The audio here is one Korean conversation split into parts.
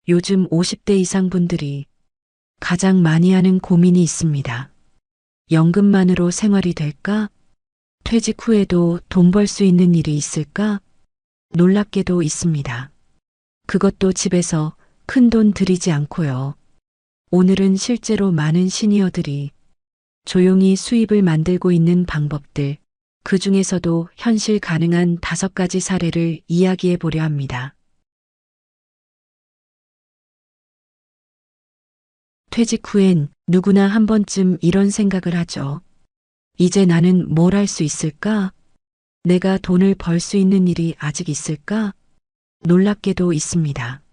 요즘 50대 이상 분들이 가장 많이 하는 고민이 있습니다. 연금만으로 생활이 될까? 퇴직 후에도 돈 벌 수 있는 일이 있을까? 놀랍게도 있습니다. 그것도 집에서 큰 돈 들이지 않고요. 오늘은 실제로 많은 시니어들이 조용히 수입을 만들고 있는 방법들, 그 중에서도 현실 가능한 5가지 사례를 이야기해 보려 합니다. 퇴직 후엔 누구나 한 번쯤 이런 생각을 하죠. 이제 나는 뭘 할 수 있을까? 내가 돈을 벌 수 있는 일이 아직 있을까? 놀랍게도 있습니다.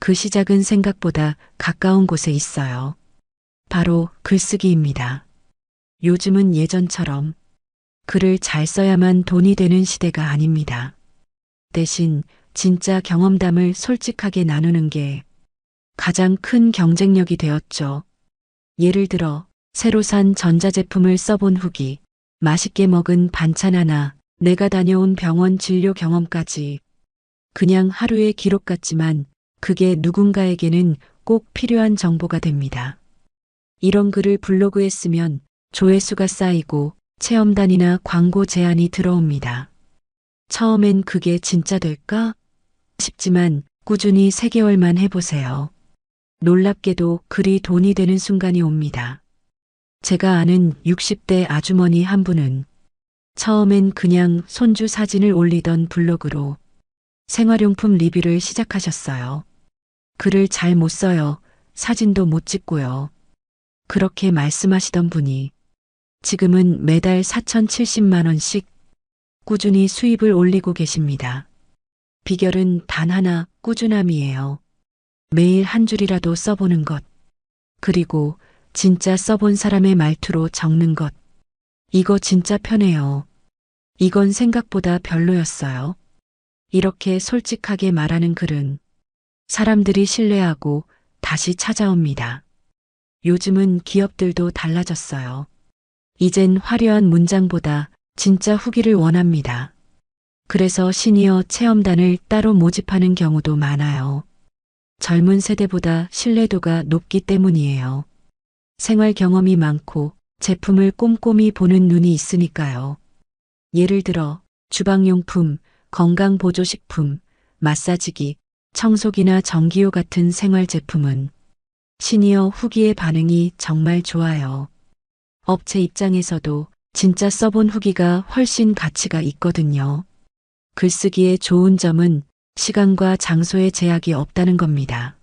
그 시작은 생각보다 가까운 곳에 있어요. 바로 글쓰기입니다. 요즘은 예전처럼 글을 잘 써야만 돈이 되는 시대가 아닙니다. 대신 진짜 경험담을 솔직하게 나누는 게 가장 큰 경쟁력이 되었죠. 예를 들어 새로 산 전자제품을 써본 후기, 맛있게 먹은 반찬 하나, 내가 다녀온 병원 진료 경험까지. 그냥 하루의 기록 같지만 그게 누군가에게는 꼭 필요한 정보가 됩니다. 이런 글을 블로그에 쓰면 조회수가 쌓이고 체험단이나 광고 제안이 들어옵니다. 처음엔 그게 진짜 될까 싶지만 꾸준히 3개월만 해보세요. 놀랍게도 글이 돈이 되는 순간이 옵니다. 제가 아는 60대 아주머니 한 분은 처음엔 그냥 손주 사진을 올리던 블로그로 생활용품 리뷰를 시작하셨어요. 글을 잘 못 써요. 사진도 못 찍고요. 그렇게 말씀하시던 분이 지금은 매달 4,070만 원씩 꾸준히 수입을 올리고 계십니다. 비결은 단 하나, 꾸준함이에요. 매일 한 줄이라도 써보는 것. 그리고 진짜 써본 사람의 말투로 적는 것. 이거 진짜 편해요. 이건 생각보다 별로였어요. 이렇게 솔직하게 말하는 글은 사람들이 신뢰하고 다시 찾아옵니다. 요즘은 기업들도 달라졌어요. 이젠 화려한 문장보다 진짜 후기를 원합니다. 그래서 시니어 체험단을 따로 모집하는 경우도 많아요. 젊은 세대보다 신뢰도가 높기 때문이에요. 생활 경험이 많고 제품을 꼼꼼히 보는 눈이 있으니까요. 예를 들어 주방용품, 건강보조식품, 마사지기, 청소기나 전기요 같은 생활 제품은 시니어 후기의 반응이 정말 좋아요. 업체 입장에서도 진짜 써본 후기가 훨씬 가치가 있거든요. 글쓰기의 좋은 점은 시간과 장소의 제약이 없다는 겁니다.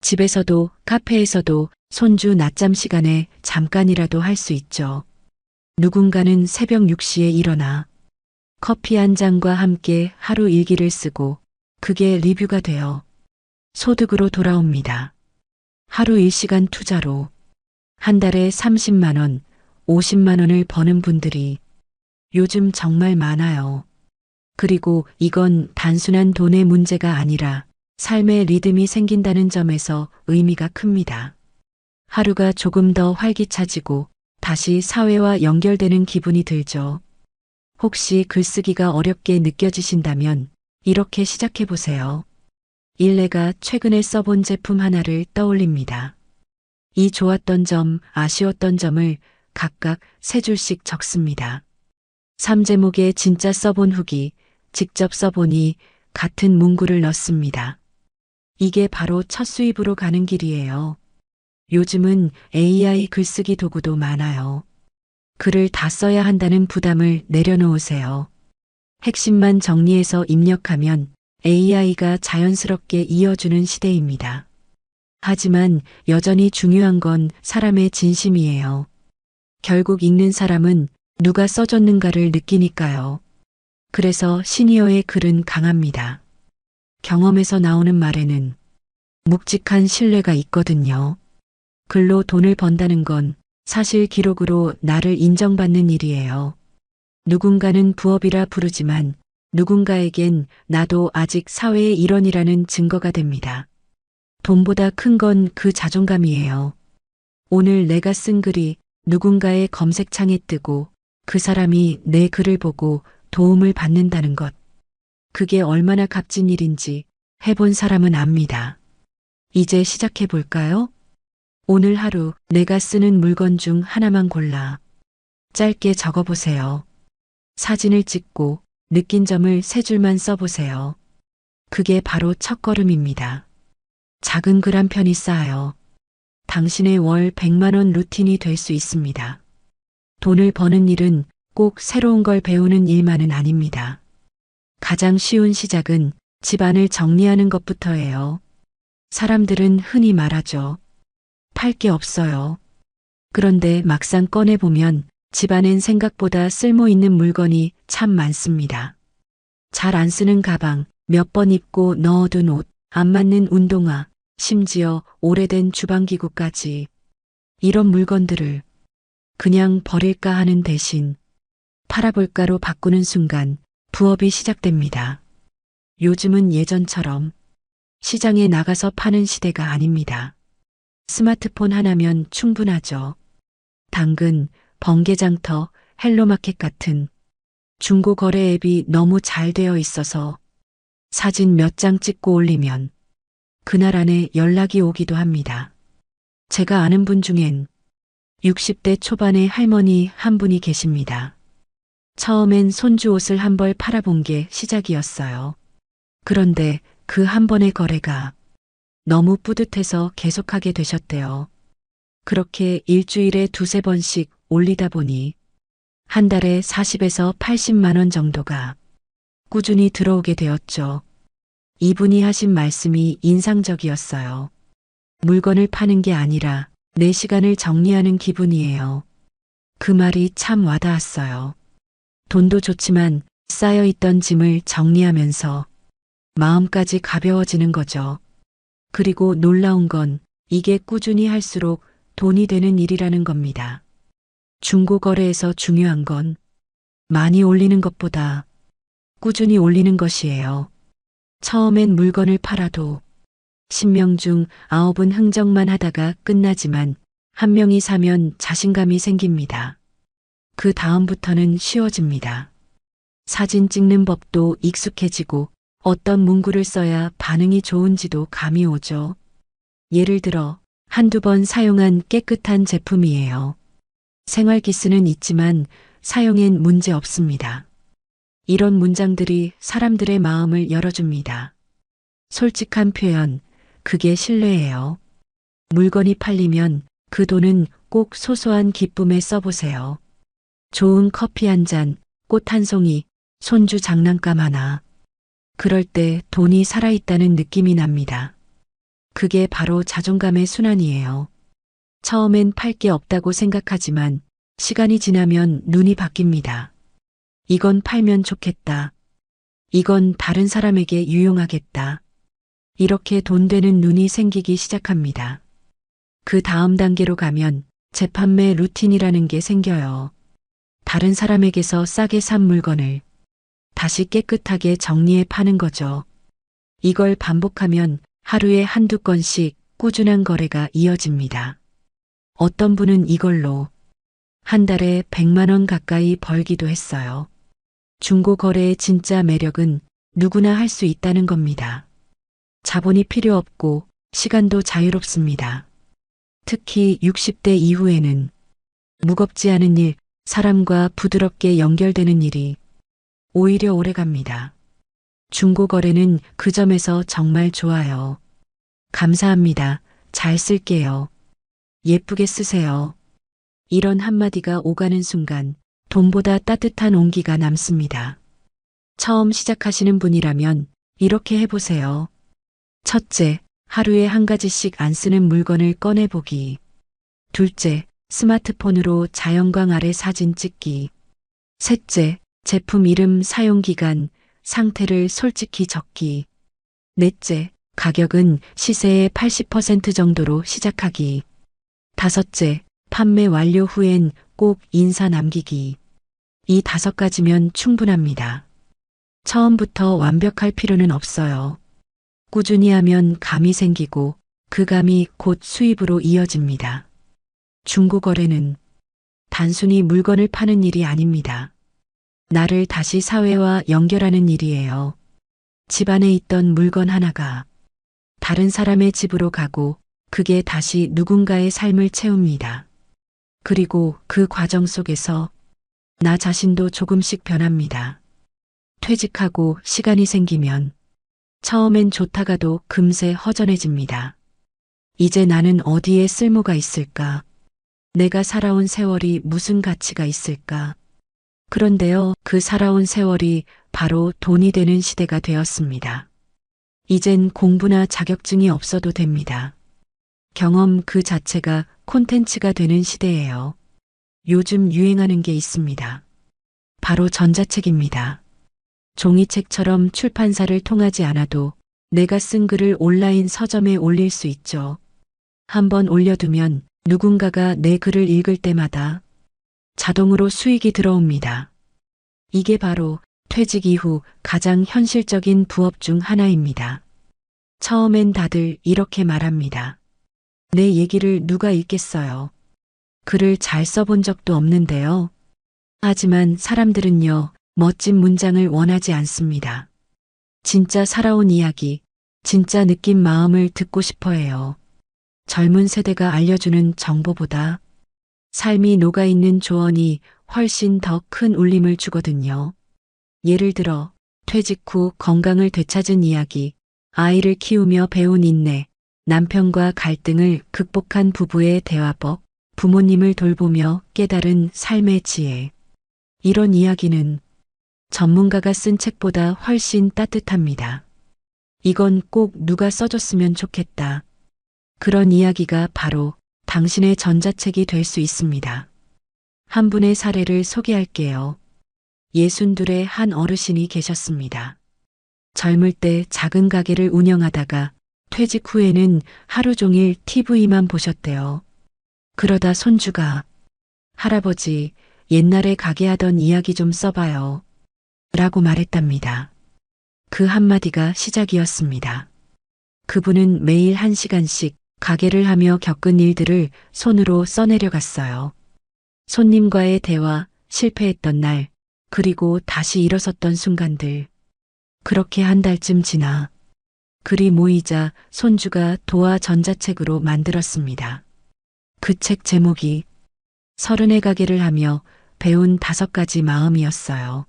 집에서도 카페에서도 손주 낮잠 시간에 잠깐이라도 할 수 있죠. 누군가는 새벽 6시에 일어나 커피 한 잔과 함께 하루 일기를 쓰고 그게 리뷰가 되어 소득으로 돌아옵니다. 하루 1시간 투자로 한 달에 30만 원, 50만 원을 버는 분들이 요즘 정말 많아요. 그리고 이건 단순한 돈의 문제가 아니라 삶의 리듬이 생긴다는 점에서 의미가 큽니다. 하루가 조금 더 활기차지고 다시 사회와 연결되는 기분이 들죠. 혹시 글쓰기가 어렵게 느껴지신다면 이렇게 시작해 보세요. 1. 내가 최근에 써본 제품 하나를 떠올립니다. 이 좋았던 점, 아쉬웠던 점을 각각 3줄씩 적습니다. 3. 제목에 진짜 써본 후기, 직접 써보니 같은 문구를 넣습니다. 이게 바로 첫 수입으로 가는 길이에요. 요즘은 AI 글쓰기 도구도 많아요. 글을 다 써야 한다는 부담을 내려놓으세요. 핵심만 정리해서 입력하면 AI가 자연스럽게 이어주는 시대입니다. 하지만 여전히 중요한 건 사람의 진심이에요. 결국 읽는 사람은 누가 써줬는가를 느끼니까요. 그래서 시니어의 글은 강합니다. 경험에서 나오는 말에는 묵직한 신뢰가 있거든요. 글로 돈을 번다는 건 사실 기록으로 나를 인정받는 일이에요. 누군가는 부업이라 부르지만 누군가에겐 나도 아직 사회의 일원이라는 증거가 됩니다. 돈보다 큰 건 그 자존감이에요. 오늘 내가 쓴 글이 누군가의 검색창에 뜨고 그 사람이 내 글을 보고 도움을 받는다는 것. 그게 얼마나 값진 일인지 해본 사람은 압니다. 이제 시작해 볼까요? 오늘 하루 내가 쓰는 물건 중 하나만 골라 짧게 적어 보세요. 사진을 찍고 느낀 점을 세 줄만 써보세요. 그게 바로 첫걸음입니다. 작은 글 한 편이 쌓여 당신의 월 100만 원 루틴이 될 수 있습니다. 돈을 버는 일은 꼭 새로운 걸 배우는 일만은 아닙니다. 가장 쉬운 시작은 집안을 정리하는 것부터예요. 사람들은 흔히 말하죠. 팔 게 없어요. 그런데 막상 꺼내보면 집안엔 생각보다 쓸모 있는 물건이 참 많습니다. 잘 안 쓰는 가방, 몇 번 입고 넣어둔 옷, 안 맞는 운동화, 심지어 오래된 주방기구까지. 이런 물건들을 그냥 버릴까 하는 대신 팔아볼까로 바꾸는 순간 부업이 시작됩니다. 요즘은 예전처럼 시장에 나가서 파는 시대가 아닙니다. 스마트폰 하나면 충분하죠. 당근, 번개장터, 헬로마켓 같은 중고 거래 앱이 너무 잘 되어 있어서 사진 몇 장 찍고 올리면 그날 안에 연락이 오기도 합니다. 제가 아는 분 중엔 60대 초반의 할머니 한 분이 계십니다. 처음엔 손주 옷을 한 벌 팔아본 게 시작이었어요. 그런데 그 한 번의 거래가 너무 뿌듯해서 계속하게 되셨대요. 그렇게 일주일에 두세 번씩 올리다 보니 한 달에 40에서 80만 원 정도가 꾸준히 들어오게 되었죠. 이분이 하신 말씀이 인상적이었어요. 물건을 파는 게 아니라 내 시간을 정리하는 기분이에요. 그 말이 참 와닿았어요. 돈도 좋지만 쌓여있던 짐을 정리하면서 마음까지 가벼워지는 거죠. 그리고 놀라운 건 이게 꾸준히 할수록 돈이 되는 일이라는 겁니다. 중고거래에서 중요한 건 많이 올리는 것보다 꾸준히 올리는 것이에요. 처음엔 물건을 팔아도 10명 중 9은 흥정만 하다가 끝나지만 한 명이 사면 자신감이 생깁니다. 그 다음부터는 쉬워집니다. 사진 찍는 법도 익숙해지고 어떤 문구를 써야 반응이 좋은지도 감이 오죠. 예를 들어 한두 번 사용한 깨끗한 제품이에요. 생활기스는 있지만 사용엔 문제 없습니다. 이런 문장들이 사람들의 마음을 열어줍니다. 솔직한 표현, 그게 신뢰예요. 물건이 팔리면 그 돈은 꼭 소소한 기쁨에 써보세요. 좋은 커피 한 잔, 꽃 한 송이, 손주 장난감 하나. 그럴 때 돈이 살아있다는 느낌이 납니다. 그게 바로 자존감의 순환이에요. 처음엔 팔 게 없다고 생각하지만 시간이 지나면 눈이 바뀝니다. 이건 팔면 좋겠다. 이건 다른 사람에게 유용하겠다. 이렇게 돈 되는 눈이 생기기 시작합니다. 그 다음 단계로 가면 재판매 루틴이라는 게 생겨요. 다른 사람에게서 싸게 산 물건을 다시 깨끗하게 정리해 파는 거죠. 이걸 반복하면 하루에 한두 건씩 꾸준한 거래가 이어집니다. 어떤 분은 이걸로 한 달에 100만 원 가까이 벌기도 했어요. 중고 거래의 진짜 매력은 누구나 할 수 있다는 겁니다. 자본이 필요 없고 시간도 자유롭습니다. 특히 60대 이후에는 무겁지 않은 일, 사람과 부드럽게 연결되는 일이 오히려 오래갑니다. 중고 거래는 그 점에서 정말 좋아요. 감사합니다. 잘 쓸게요. 예쁘게 쓰세요. 이런 한마디가 오가는 순간 돈보다 따뜻한 온기가 남습니다. 처음 시작하시는 분이라면 이렇게 해보세요. 첫째, 하루에 한 가지씩 안 쓰는 물건을 꺼내보기. 둘째, 스마트폰으로 자연광 아래 사진 찍기. 셋째, 제품 이름, 사용기간, 상태를 솔직히 적기. 넷째, 가격은 시세의 80% 정도로 시작하기. 다섯째, 판매 완료 후엔 꼭 인사 남기기. 이 5가지면 충분합니다. 처음부터 완벽할 필요는 없어요. 꾸준히 하면 감이 생기고 그 감이 곧 수입으로 이어집니다. 중고거래는 단순히 물건을 파는 일이 아닙니다. 나를 다시 사회와 연결하는 일이에요. 집안에 있던 물건 하나가 다른 사람의 집으로 가고 그게 다시 누군가의 삶을 채웁니다. 그리고 그 과정 속에서 나 자신도 조금씩 변합니다. 퇴직하고 시간이 생기면 처음엔 좋다가도 금세 허전해집니다. 이제 나는 어디에 쓸모가 있을까? 내가 살아온 세월이 무슨 가치가 있을까? 그런데요, 그 살아온 세월이 바로 돈이 되는 시대가 되었습니다. 이젠 공부나 자격증이 없어도 됩니다. 경험 그 자체가 콘텐츠가 되는 시대예요. 요즘 유행하는 게 있습니다. 바로 전자책입니다. 종이책처럼 출판사를 통하지 않아도 내가 쓴 글을 온라인 서점에 올릴 수 있죠. 한번 올려두면 누군가가 내 글을 읽을 때마다 자동으로 수익이 들어옵니다. 이게 바로 퇴직 이후 가장 현실적인 부업 중 하나입니다. 처음엔 다들 이렇게 말합니다. 내 얘기를 누가 읽겠어요? 글을 잘 써본 적도 없는데요. 하지만 사람들은요, 멋진 문장을 원하지 않습니다. 진짜 살아온 이야기, 진짜 느낀 마음을 듣고 싶어 해요. 젊은 세대가 알려주는 정보보다 삶이 녹아있는 조언이 훨씬 더 큰 울림을 주거든요. 예를 들어, 퇴직 후 건강을 되찾은 이야기, 아이를 키우며 배운 인내, 남편과 갈등을 극복한 부부의 대화법, 부모님을 돌보며 깨달은 삶의 지혜. 이런 이야기는 전문가가 쓴 책보다 훨씬 따뜻합니다. 이건 꼭 누가 써줬으면 좋겠다. 그런 이야기가 바로 당신의 전자책이 될 수 있습니다. 한 분의 사례를 소개할게요. 62의 한 어르신이 계셨습니다. 젊을 때 작은 가게를 운영하다가 퇴직 후에는 하루 종일 TV만 보셨대요. 그러다 손주가 할아버지, 옛날에 가게 하던 이야기 좀 써봐요. 라고 말했답니다. 그 한마디가 시작이었습니다. 그분은 매일 1시간씩 가게를 하며 겪은 일들을 손으로 써내려갔어요. 손님과의 대화, 실패했던 날, 그리고 다시 일어섰던 순간들. 그렇게 한 달쯤 지나 글이 모이자 손주가 도화 전자책으로 만들었습니다. 그 책 제목이 30의 가게를 하며 배운 5가지 마음이었어요.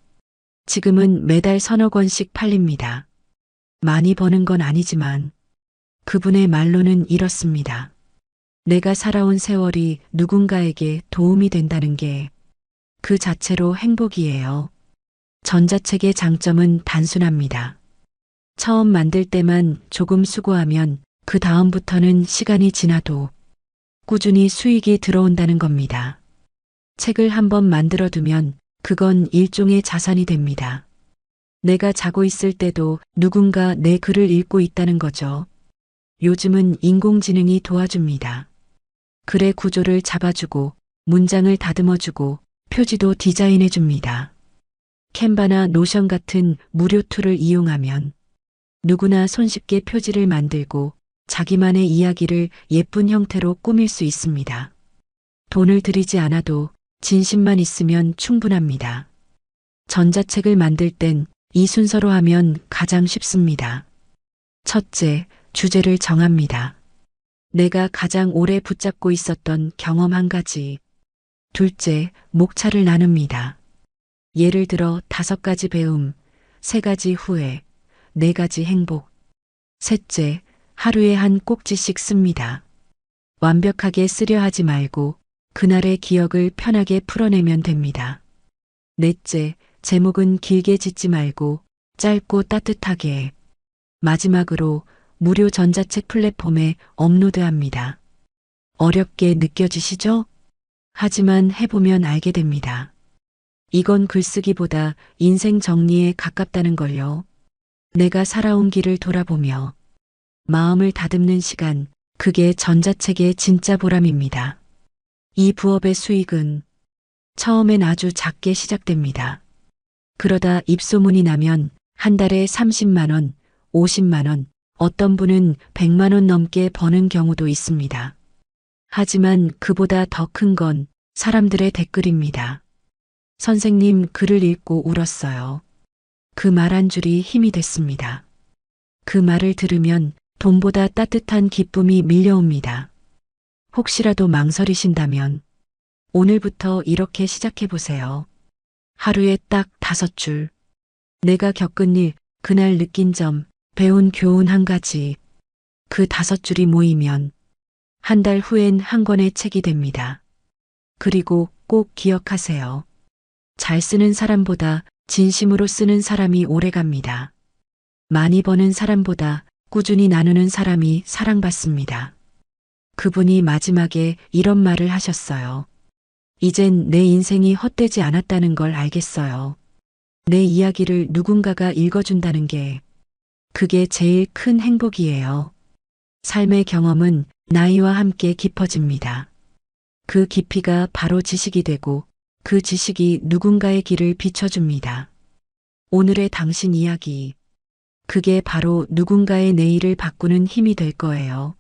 지금은 매달 서너 권씩 팔립니다. 많이 버는 건 아니지만 그분의 말로는 이렇습니다. 내가 살아온 세월이 누군가에게 도움이 된다는 게 그 자체로 행복이에요. 전자책의 장점은 단순합니다. 처음 만들 때만 조금 수고하면 그 다음부터는 시간이 지나도 꾸준히 수익이 들어온다는 겁니다. 책을 한번 만들어두면 그건 일종의 자산이 됩니다. 내가 자고 있을 때도 누군가 내 글을 읽고 있다는 거죠. 요즘은 인공지능이 도와줍니다. 글의 구조를 잡아주고 문장을 다듬어주고 표지도 디자인해줍니다. 캔바나 노션 같은 무료 툴을 이용하면 누구나 손쉽게 표지를 만들고 자기만의 이야기를 예쁜 형태로 꾸밀 수 있습니다. 돈을 들이지 않아도 진심만 있으면 충분합니다. 전자책을 만들 땐 이 순서로 하면 가장 쉽습니다. 첫째, 주제를 정합니다. 내가 가장 오래 붙잡고 있었던 경험 한 가지. 둘째, 목차를 나눕니다. 예를 들어 5가지 배움, 3가지 후회, 4가지 행복. 셋째, 하루에 한 꼭지씩 씁니다. 완벽하게 쓰려 하지 말고 그날의 기억을 편하게 풀어내면 됩니다. 넷째, 제목은 길게 짓지 말고 짧고 따뜻하게. 마지막으로 무료 전자책 플랫폼에 업로드합니다. 어렵게 느껴지시죠? 하지만 해보면 알게 됩니다. 이건 글쓰기보다 인생 정리에 가깝다는 걸요. 내가 살아온 길을 돌아보며 마음을 다듬는 시간, 그게 전자책의 진짜 보람입니다. 이 부업의 수익은 처음엔 아주 작게 시작됩니다. 그러다 입소문이 나면 한 달에 30만 원, 50만 원, 어떤 분은 100만 원 넘게 버는 경우도 있습니다. 하지만 그보다 더 큰 건 사람들의 댓글입니다. 선생님 글을 읽고 울었어요. 그 말 한 줄이 힘이 됐습니다. 그 말을 들으면 돈보다 따뜻한 기쁨이 밀려옵니다. 혹시라도 망설이신다면 오늘부터 이렇게 시작해 보세요. 하루에 딱 5줄. 내가 겪은 일, 그날 느낀 점, 배운 교훈 한 가지. 그 5줄이 모이면 한 달 후엔 한 권의 책이 됩니다. 그리고 꼭 기억하세요. 잘 쓰는 사람보다 진심으로 쓰는 사람이 오래 갑니다. 많이 버는 사람보다 꾸준히 나누는 사람이 사랑받습니다. 그분이 마지막에 이런 말을 하셨어요. 이젠 내 인생이 헛되지 않았다는 걸 알겠어요. 내 이야기를 누군가가 읽어준다는 게 그게 제일 큰 행복이에요. 삶의 경험은 나이와 함께 깊어집니다. 그 깊이가 바로 지식이 되고 그 지식이 누군가의 길을 비춰줍니다. 오늘의 당신 이야기. 그게 바로 누군가의 내일을 바꾸는 힘이 될 거예요.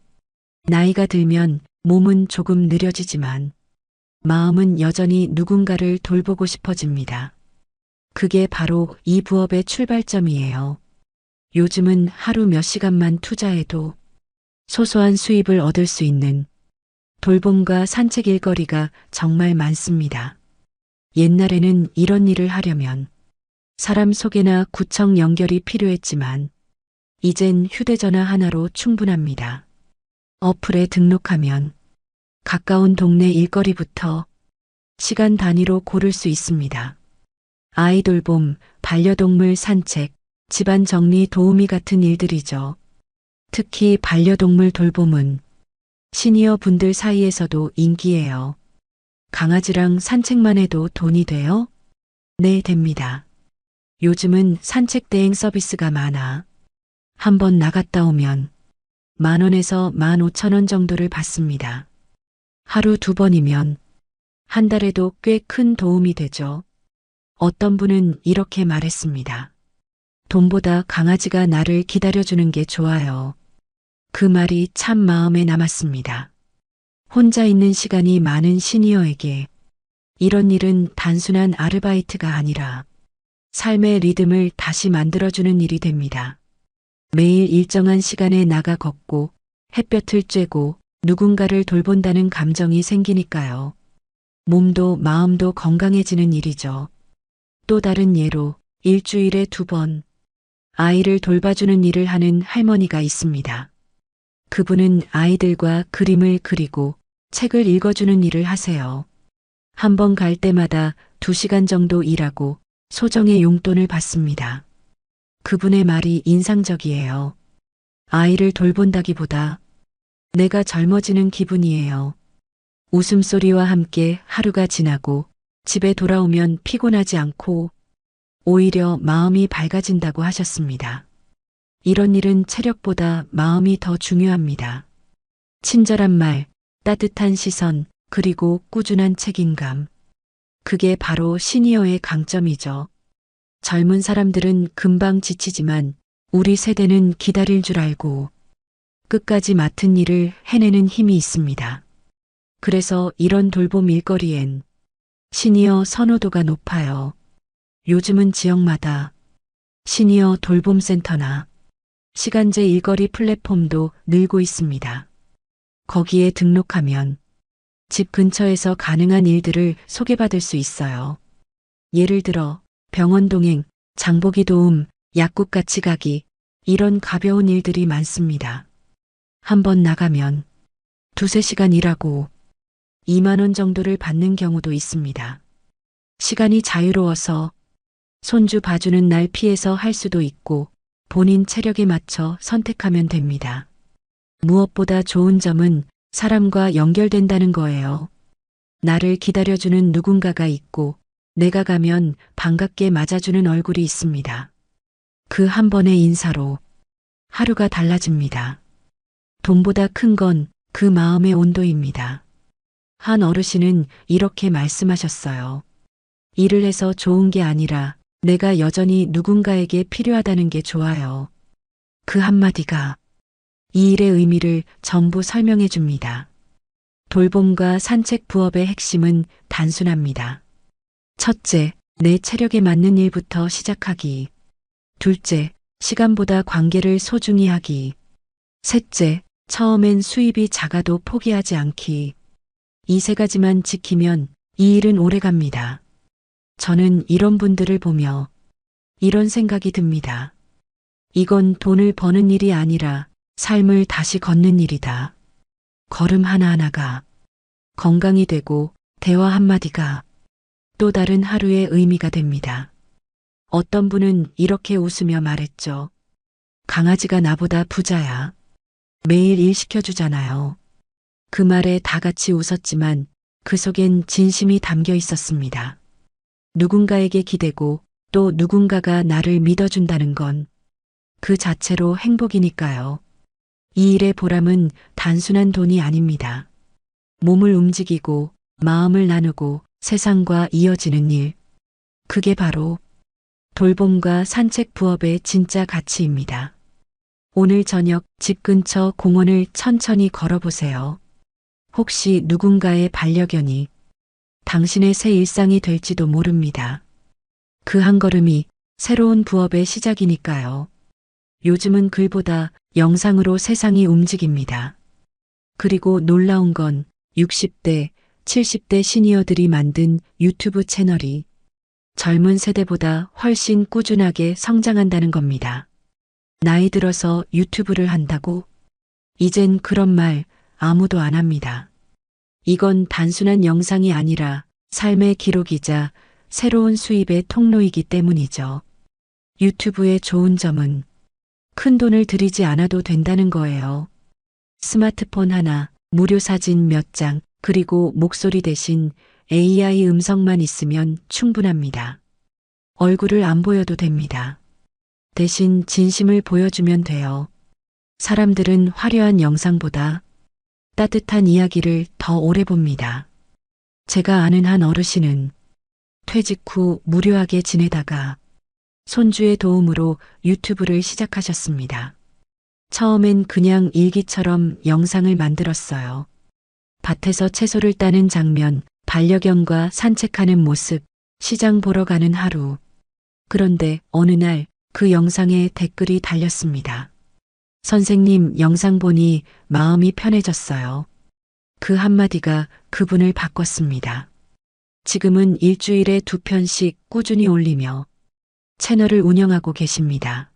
나이가 들면 몸은 조금 느려지지만 마음은 여전히 누군가를 돌보고 싶어집니다. 그게 바로 이 부업의 출발점이에요. 요즘은 하루 몇 시간만 투자해도 소소한 수입을 얻을 수 있는 돌봄과 산책 일거리가 정말 많습니다. 옛날에는 이런 일을 하려면 사람 소개나 구청 연결이 필요했지만 이젠 휴대전화 하나로 충분합니다. 어플에 등록하면 가까운 동네 일거리부터 시간 단위로 고를 수 있습니다. 아이 돌봄, 반려동물 산책, 집안 정리 도우미 같은 일들이죠. 특히 반려동물 돌봄은 시니어 분들 사이에서도 인기예요. 강아지랑 산책만 해도 돈이 돼요? 네, 됩니다. 요즘은 산책 대행 서비스가 많아. 한번 나갔다 오면 10,000원에서 15,000원 정도를 받습니다. 하루 2번이면 한 달에도 꽤 큰 도움이 되죠. 어떤 분은 이렇게 말했습니다. 돈보다 강아지가 나를 기다려주는 게 좋아요. 그 말이 참 마음에 남았습니다. 혼자 있는 시간이 많은 시니어에게 이런 일은 단순한 아르바이트가 아니라 삶의 리듬을 다시 만들어주는 일이 됩니다. 매일 일정한 시간에 나가 걷고 햇볕을 쬐고 누군가를 돌본다는 감정이 생기니까요. 몸도 마음도 건강해지는 일이죠. 또 다른 예로 일주일에 2번 아이를 돌봐주는 일을 하는 할머니가 있습니다. 그분은 아이들과 그림을 그리고 책을 읽어주는 일을 하세요. 한 번 갈 때마다 2시간 정도 일하고 소정의 용돈을 받습니다. 그분의 말이 인상적이에요. 아이를 돌본다기보다 내가 젊어지는 기분이에요. 웃음소리와 함께 하루가 지나고 집에 돌아오면 피곤하지 않고 오히려 마음이 밝아진다고 하셨습니다. 이런 일은 체력보다 마음이 더 중요합니다. 친절한 말, 따뜻한 시선, 그리고 꾸준한 책임감. 그게 바로 시니어의 강점이죠. 젊은 사람들은 금방 지치지만 우리 세대는 기다릴 줄 알고 끝까지 맡은 일을 해내는 힘이 있습니다. 그래서 이런 돌봄 일거리엔 시니어 선호도가 높아요. 요즘은 지역마다 시니어 돌봄센터나 시간제 일거리 플랫폼도 늘고 있습니다. 거기에 등록하면 집 근처에서 가능한 일들을 소개받을 수 있어요. 예를 들어 병원 동행, 장보기 도움, 약국 같이 가기, 이런 가벼운 일들이 많습니다. 한번 나가면 2~3시간 일하고 2만 원 정도를 받는 경우도 있습니다. 시간이 자유로워서 손주 봐주는 날 피해서 할 수도 있고 본인 체력에 맞춰 선택하면 됩니다. 무엇보다 좋은 점은 사람과 연결된다는 거예요. 나를 기다려주는 누군가가 있고 내가 가면 반갑게 맞아주는 얼굴이 있습니다. 그 한 번의 인사로 하루가 달라집니다. 돈보다 큰 건 그 마음의 온도입니다. 한 어르신은 이렇게 말씀하셨어요. 일을 해서 좋은 게 아니라 내가 여전히 누군가에게 필요하다는 게 좋아요. 그 한마디가 이 일의 의미를 전부 설명해 줍니다. 돌봄과 산책 부업의 핵심은 단순합니다. 첫째, 내 체력에 맞는 일부터 시작하기. 둘째, 시간보다 관계를 소중히 하기. 셋째, 처음엔 수입이 작아도 포기하지 않기. 이 세 가지만 지키면 이 일은 오래 갑니다. 저는 이런 분들을 보며 이런 생각이 듭니다. 이건 돈을 버는 일이 아니라 삶을 다시 걷는 일이다. 걸음 하나하나가 건강이 되고 대화 한마디가 또 다른 하루의 의미가 됩니다. 어떤 분은 이렇게 웃으며 말했죠. 강아지가 나보다 부자야. 매일 일 시켜주잖아요. 그 말에 다 같이 웃었지만 그 속엔 진심이 담겨 있었습니다. 누군가에게 기대고 또 누군가가 나를 믿어준다는 건 그 자체로 행복이니까요. 이 일의 보람은 단순한 돈이 아닙니다. 몸을 움직이고 마음을 나누고 세상과 이어지는 일. 그게 바로 돌봄과 산책 부업의 진짜 가치입니다. 오늘 저녁 집 근처 공원을 천천히 걸어보세요. 혹시 누군가의 반려견이 당신의 새 일상이 될지도 모릅니다. 그 한 걸음이 새로운 부업의 시작이니까요. 요즘은 글보다 영상으로 세상이 움직입니다. 그리고 놀라운 건 60대, 70대 시니어들이 만든 유튜브 채널이 젊은 세대보다 훨씬 꾸준하게 성장한다는 겁니다. 나이 들어서 유튜브를 한다고? 이젠 그런 말 아무도 안 합니다. 이건 단순한 영상이 아니라 삶의 기록이자 새로운 수입의 통로이기 때문이죠. 유튜브의 좋은 점은 큰 돈을 들이지 않아도 된다는 거예요. 스마트폰 하나, 무료 사진 몇 장, 그리고 목소리 대신 AI 음성만 있으면 충분합니다. 얼굴을 안 보여도 됩니다. 대신 진심을 보여주면 돼요. 사람들은 화려한 영상보다 따뜻한 이야기를 더 오래 봅니다. 제가 아는 한 어르신은 퇴직 후 무료하게 지내다가 손주의 도움으로 유튜브를 시작하셨습니다. 처음엔 그냥 일기처럼 영상을 만들었어요. 밭에서 채소를 따는 장면, 반려견과 산책하는 모습, 시장 보러 가는 하루. 그런데 어느 날 그 영상에 댓글이 달렸습니다. 선생님 영상 보니 마음이 편해졌어요. 그 한마디가 그분을 바꿨습니다. 지금은 일주일에 2편씩 꾸준히 올리며 채널을 운영하고 계십니다.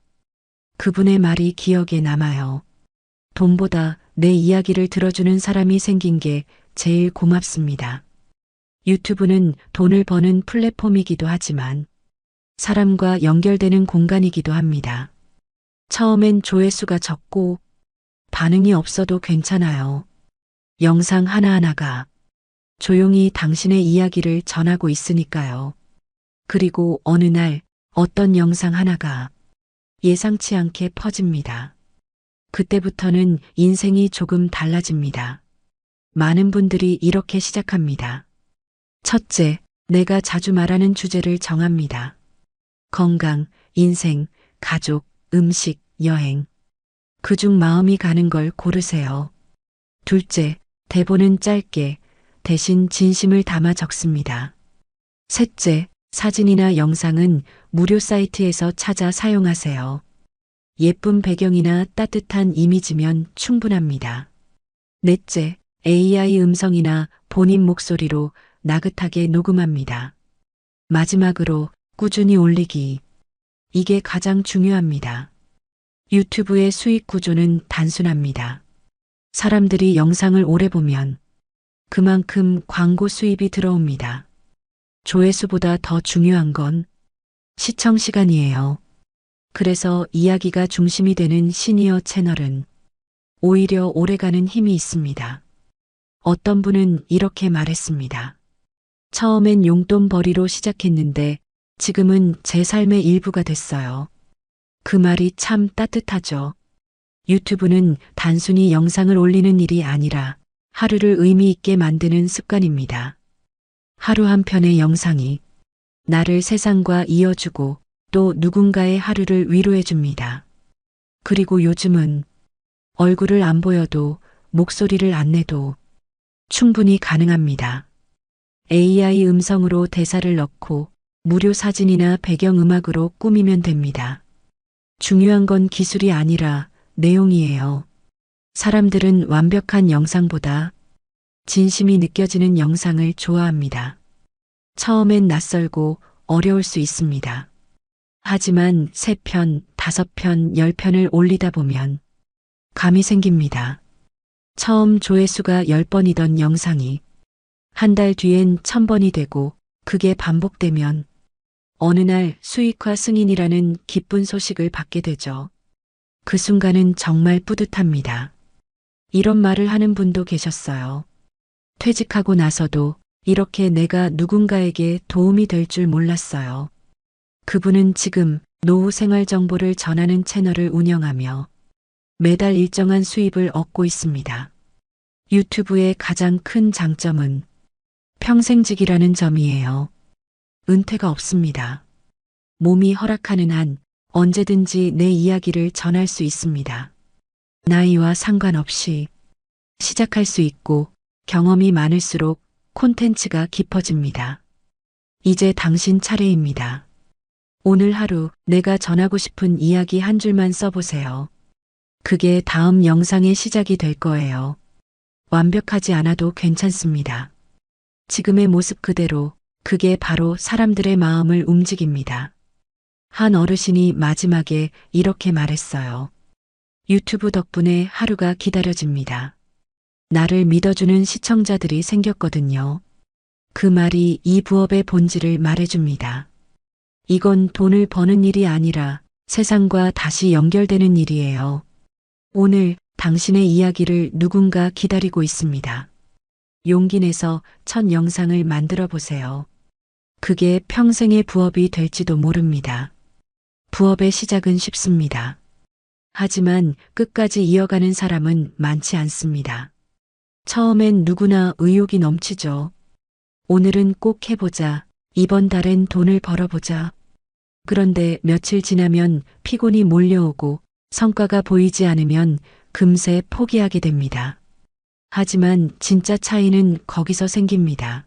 그분의 말이 기억에 남아요. 돈보다 내 이야기를 들어주는 사람이 생긴 게 제일 고맙습니다. 유튜브는 돈을 버는 플랫폼이기도 하지만 사람과 연결되는 공간이기도 합니다. 처음엔 조회수가 적고 반응이 없어도 괜찮아요. 영상 하나하나가 조용히 당신의 이야기를 전하고 있으니까요. 그리고 어느 날 어떤 영상 하나가 예상치 않게 퍼집니다. 그때부터는 인생이 조금 달라집니다. 많은 분들이 이렇게 시작합니다. 첫째, 내가 자주 말하는 주제를 정합니다. 건강, 인생, 가족, 음식, 여행. 그중 마음이 가는 걸 고르세요. 둘째, 대본은 짧게 대신 진심을 담아 적습니다. 셋째, 사진이나 영상은 무료 사이트에서 찾아 사용하세요. 예쁜 배경이나 따뜻한 이미지면 충분합니다. 넷째, AI 음성이나 본인 목소리로 나긋하게 녹음합니다. 마지막으로 꾸준히 올리기. 이게 가장 중요합니다. 유튜브의 수익 구조는 단순합니다. 사람들이 영상을 오래 보면 그만큼 광고 수입이 들어옵니다. 조회수보다 더 중요한 건 시청 시간이에요. 그래서 이야기가 중심이 되는 시니어 채널은 오히려 오래가는 힘이 있습니다. 어떤 분은 이렇게 말했습니다. 처음엔 용돈벌이로 시작했는데 지금은 제 삶의 일부가 됐어요. 그 말이 참 따뜻하죠. 유튜브는 단순히 영상을 올리는 일이 아니라 하루를 의미 있게 만드는 습관입니다. 하루 한 편의 영상이 나를 세상과 이어주고 또 누군가의 하루를 위로해 줍니다. 그리고 요즘은 얼굴을 안 보여도 목소리를 안 내도 충분히 가능합니다. AI 음성으로 대사를 넣고 무료 사진이나 배경음악으로 꾸미면 됩니다. 중요한 건 기술이 아니라 내용이에요. 사람들은 완벽한 영상보다 진심이 느껴지는 영상을 좋아합니다. 처음엔 낯설고 어려울 수 있습니다. 하지만 3편, 5편, 10편을 올리다 보면 감이 생깁니다. 처음 조회수가 10번이던 영상이 한 달 뒤엔 1000번이 되고 그게 반복되면 어느 날 수익화 승인이라는 기쁜 소식을 받게 되죠. 그 순간은 정말 뿌듯합니다. 이런 말을 하는 분도 계셨어요. 퇴직하고 나서도 이렇게 내가 누군가에게 도움이 될 줄 몰랐어요. 그분은 지금 노후 생활 정보를 전하는 채널을 운영하며 매달 일정한 수입을 얻고 있습니다. 유튜브의 가장 큰 장점은 평생직이라는 점이에요. 은퇴가 없습니다. 몸이 허락하는 한 언제든지 내 이야기를 전할 수 있습니다. 나이와 상관없이 시작할 수 있고 경험이 많을수록 콘텐츠가 깊어집니다. 이제 당신 차례입니다. 오늘 하루 내가 전하고 싶은 이야기 한 줄만 써보세요. 그게 다음 영상의 시작이 될 거예요. 완벽하지 않아도 괜찮습니다. 지금의 모습 그대로 그게 바로 사람들의 마음을 움직입니다. 한 어르신이 마지막에 이렇게 말했어요. 유튜브 덕분에 하루가 기다려집니다. 나를 믿어주는 시청자들이 생겼거든요. 그 말이 이 부업의 본질을 말해줍니다. 이건 돈을 버는 일이 아니라 세상과 다시 연결되는 일이에요. 오늘 당신의 이야기를 누군가 기다리고 있습니다. 용기 내서 첫 영상을 만들어 보세요. 그게 평생의 부업이 될지도 모릅니다. 부업의 시작은 쉽습니다. 하지만 끝까지 이어가는 사람은 많지 않습니다. 처음엔 누구나 의욕이 넘치죠. 오늘은 꼭 해보자. 이번 달엔 돈을 벌어보자. 그런데 며칠 지나면 피곤이 몰려오고 성과가 보이지 않으면 금세 포기하게 됩니다. 하지만 진짜 차이는 거기서 생깁니다.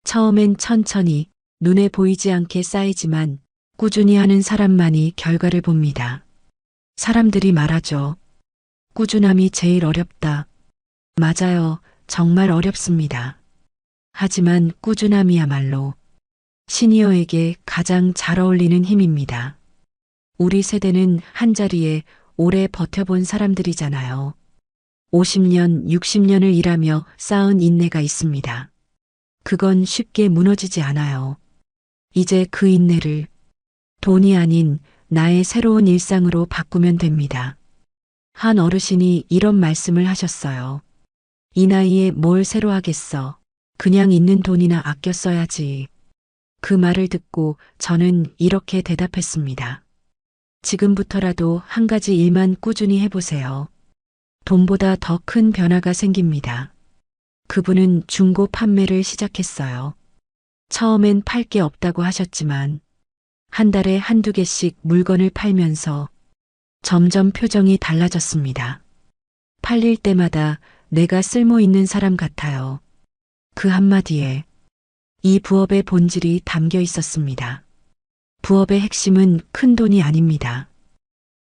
처음엔 천천히 눈에 보이지 않게 쌓이지만 꾸준히 하는 사람만이 결과를 봅니다. 사람들이 말하죠. 꾸준함이 제일 어렵다. 맞아요. 정말 어렵습니다. 하지만 꾸준함이야말로 시니어에게 가장 잘 어울리는 힘입니다. 우리 세대는 한자리에 오래 버텨본 사람들이잖아요. 50년, 60년을 일하며 쌓은 인내가 있습니다. 그건 쉽게 무너지지 않아요. 이제 그 인내를 돈이 아닌 나의 새로운 일상으로 바꾸면 됩니다. 한 어르신이 이런 말씀을 하셨어요. 이 나이에 뭘 새로 하겠어. 그냥 있는 돈이나 아껴 써야지. 그 말을 듣고 저는 이렇게 대답했습니다. 지금부터라도 한 가지 일만 꾸준히 해보세요. 돈보다 더 큰 변화가 생깁니다. 그분은 중고 판매를 시작했어요. 처음엔 팔 게 없다고 하셨지만 한 달에 한두 개씩 물건을 팔면서 점점 표정이 달라졌습니다. 팔릴 때마다 내가 쓸모 있는 사람 같아요. 그 한마디에 이 부업의 본질이 담겨 있었습니다. 부업의 핵심은 큰 돈이 아닙니다.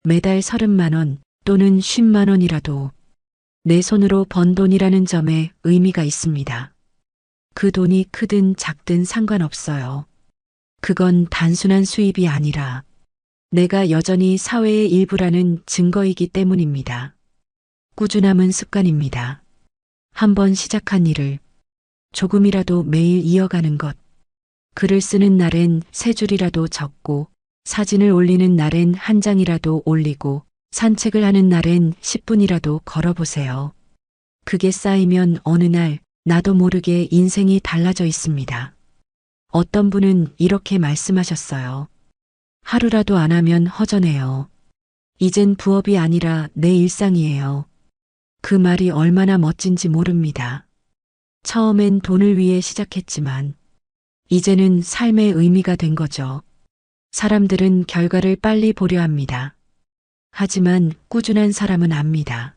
매달 30만 원 또는 10만 원이라도 내 손으로 번 돈이라는 점에 의미가 있습니다. 그 돈이 크든 작든 상관없어요. 그건 단순한 수입이 아니라 내가 여전히 사회의 일부라는 증거이기 때문입니다. 꾸준함은 습관입니다. 한번 시작한 일을 조금이라도 매일 이어가는 것. 글을 쓰는 날엔 3줄이라도 적고 사진을 올리는 날엔 한 장이라도 올리고 산책을 하는 날엔 10분이라도 걸어보세요. 그게 쌓이면 어느 날 나도 모르게 인생이 달라져 있습니다. 어떤 분은 이렇게 말씀하셨어요. 하루라도 안 하면 허전해요. 이젠 부업이 아니라 내 일상이에요. 그 말이 얼마나 멋진지 모릅니다. 처음엔 돈을 위해 시작했지만 이제는 삶의 의미가 된 거죠. 사람들은 결과를 빨리 보려 합니다. 하지만 꾸준한 사람은 압니다.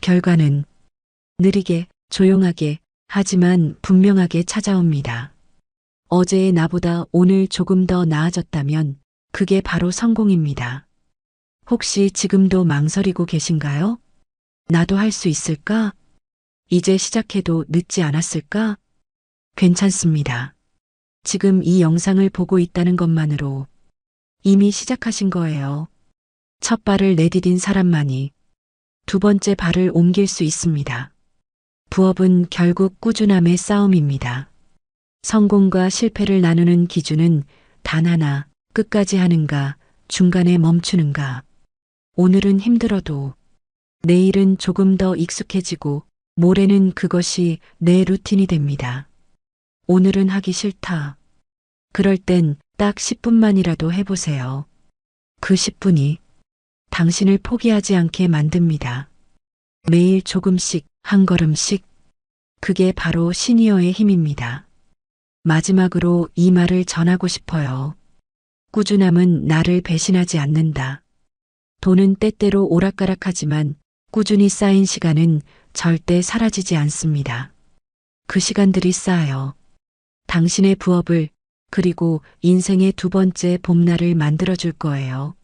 결과는 느리게, 조용하게, 하지만 분명하게 찾아옵니다. 어제의 나보다 오늘 조금 더 나아졌다면 그게 바로 성공입니다. 혹시 지금도 망설이고 계신가요? 나도 할 수 있을까? 이제 시작해도 늦지 않았을까? 괜찮습니다. 지금 이 영상을 보고 있다는 것만으로 이미 시작하신 거예요. 첫 발을 내디딘 사람만이 두 번째 발을 옮길 수 있습니다. 부업은 결국 꾸준함의 싸움입니다. 성공과 실패를 나누는 기준은 단 하나, 끝까지 하는가, 중간에 멈추는가. 오늘은 힘들어도 내일은 조금 더 익숙해지고 모레는 그것이 내 루틴이 됩니다. 오늘은 하기 싫다. 그럴 땐 딱 10분만이라도 해보세요. 그 10분이 당신을 포기하지 않게 만듭니다. 매일 조금씩, 한 걸음씩. 그게 바로 시니어의 힘입니다. 마지막으로 이 말을 전하고 싶어요. 꾸준함은 나를 배신하지 않는다. 돈은 때때로 오락가락하지만 꾸준히 쌓인 시간은 절대 사라지지 않습니다. 그 시간들이 쌓여 당신의 부업을 그리고 인생의 두 번째 봄날을 만들어줄 거예요.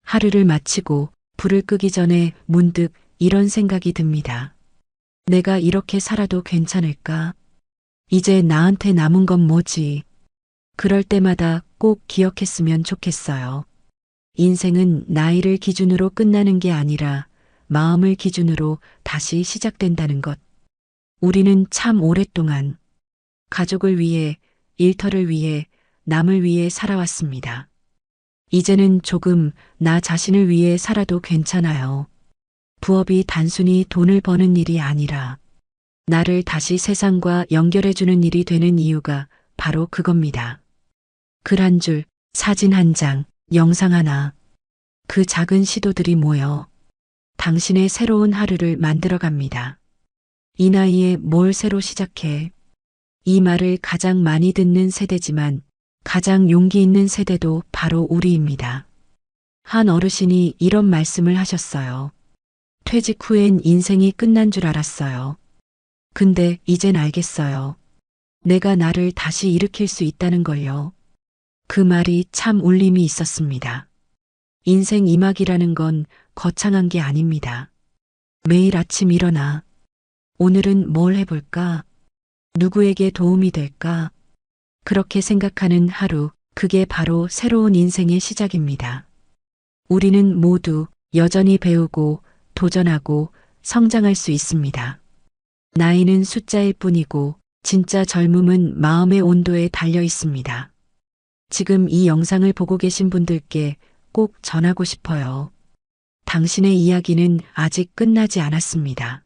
하루를 마치고 불을 끄기 전에 문득 이런 생각이 듭니다. 내가 이렇게 살아도 괜찮을까? 이제 나한테 남은 건 뭐지? 그럴 때마다 꼭 기억했으면 좋겠어요. 인생은 나이를 기준으로 끝나는 게 아니라 마음을 기준으로 다시 시작된다는 것. 우리는 참 오랫동안 가족을 위해, 일터를 위해, 남을 위해 살아왔습니다. 이제는 조금 나 자신을 위해 살아도 괜찮아요. 부업이 단순히 돈을 버는 일이 아니라 나를 다시 세상과 연결해주는 일이 되는 이유가 바로 그겁니다. 글 한 줄, 사진 한 장, 영상 하나. 그 작은 시도들이 모여 당신의 새로운 하루를 만들어갑니다. 이 나이에 뭘 새로 시작해? 이 말을 가장 많이 듣는 세대지만 가장 용기 있는 세대도 바로 우리입니다. 한 어르신이 이런 말씀을 하셨어요. 퇴직 후엔 인생이 끝난 줄 알았어요. 근데 이젠 알겠어요. 내가 나를 다시 일으킬 수 있다는 걸요. 그 말이 참 울림이 있었습니다. 인생 이막이라는 건 거창한 게 아닙니다. 매일 아침 일어나 오늘은 뭘 해볼까? 누구에게 도움이 될까? 그렇게 생각하는 하루, 그게 바로 새로운 인생의 시작입니다. 우리는 모두 여전히 배우고 도전하고 성장할 수 있습니다. 나이는 숫자일 뿐이고 진짜 젊음은 마음의 온도에 달려 있습니다. 지금 이 영상을 보고 계신 분들께 꼭 전하고 싶어요. 당신의 이야기는 아직 끝나지 않았습니다.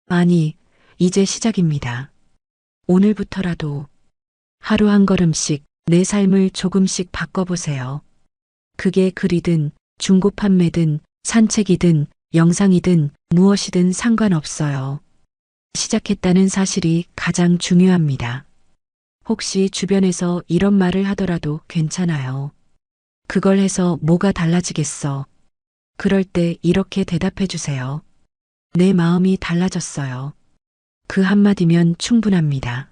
아니, 이제 시작입니다. 오늘부터라도 하루 한 걸음씩 내 삶을 조금씩 바꿔보세요. 그게 글이든 중고 판매든 산책이든 영상이든 무엇이든 상관없어요. 시작했다는 사실이 가장 중요합니다. 혹시 주변에서 이런 말을 하더라도 괜찮아요. 그걸 해서 뭐가 달라지겠어? 그럴 때 이렇게 대답해 주세요. 내 마음이 달라졌어요. 그 한마디면 충분합니다.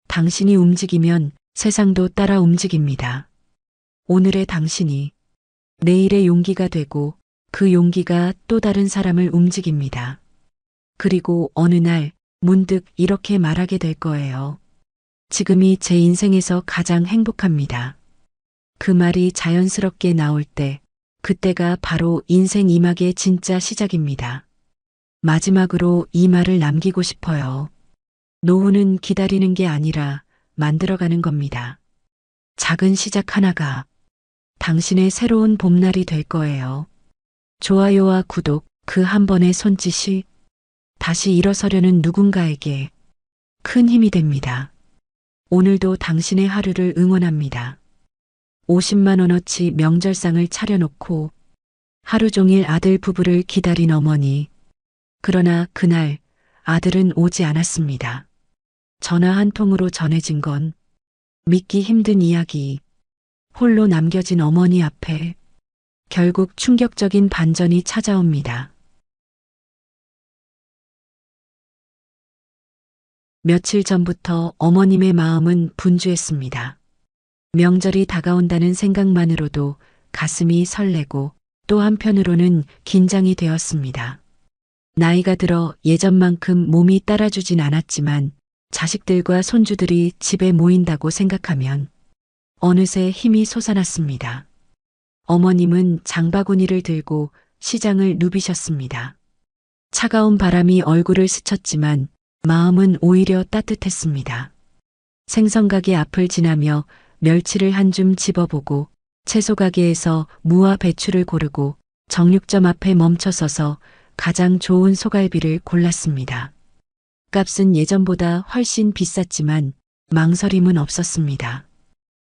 당신이 움직이면 세상도 따라 움직입니다. 오늘의 당신이 내일의 용기가 되고 그 용기가 또 다른 사람을 움직입니다. 그리고 어느 날 문득 이렇게 말하게 될 거예요. 지금이 제 인생에서 가장 행복합니다. 그 말이 자연스럽게 나올 때, 그때가 바로 인생 이막의 진짜 시작입니다. 마지막으로 이 말을 남기고 싶어요. 노후는 기다리는 게 아니라 만들어가는 겁니다. 작은 시작 하나가 당신의 새로운 봄날이 될 거예요. 좋아요와 구독, 그 한 번의 손짓이 다시 일어서려는 누군가에게 큰 힘이 됩니다. 오늘도 당신의 하루를 응원합니다. 50만 원어치 명절상을 차려놓고 하루 종일 아들 부부를 기다린 어머니. 그러나 그날 아들은 오지 않았습니다. 전화 한 통으로 전해진 건 믿기 힘든 이야기. 홀로 남겨진 어머니 앞에 결국 충격적인 반전이 찾아옵니다. 며칠 전부터 어머님의 마음은 분주했습니다. 명절이 다가온다는 생각만으로도 가슴이 설레고 또 한편으로는 긴장이 되었습니다. 나이가 들어 예전만큼 몸이 따라주진 않았지만 자식들과 손주들이 집에 모인다고 생각하면 어느새 힘이 솟아났습니다. 어머님은 장바구니를 들고 시장을 누비셨습니다. 차가운 바람이 얼굴을 스쳤지만 마음은 오히려 따뜻했습니다. 생선가게 앞을 지나며 멸치를 한 줌 집어보고 채소가게에서 무와 배추를 고르고 정육점 앞에 멈춰서서 가장 좋은 소갈비를 골랐습니다. 값은 예전보다 훨씬 비쌌지만 망설임은 없었습니다.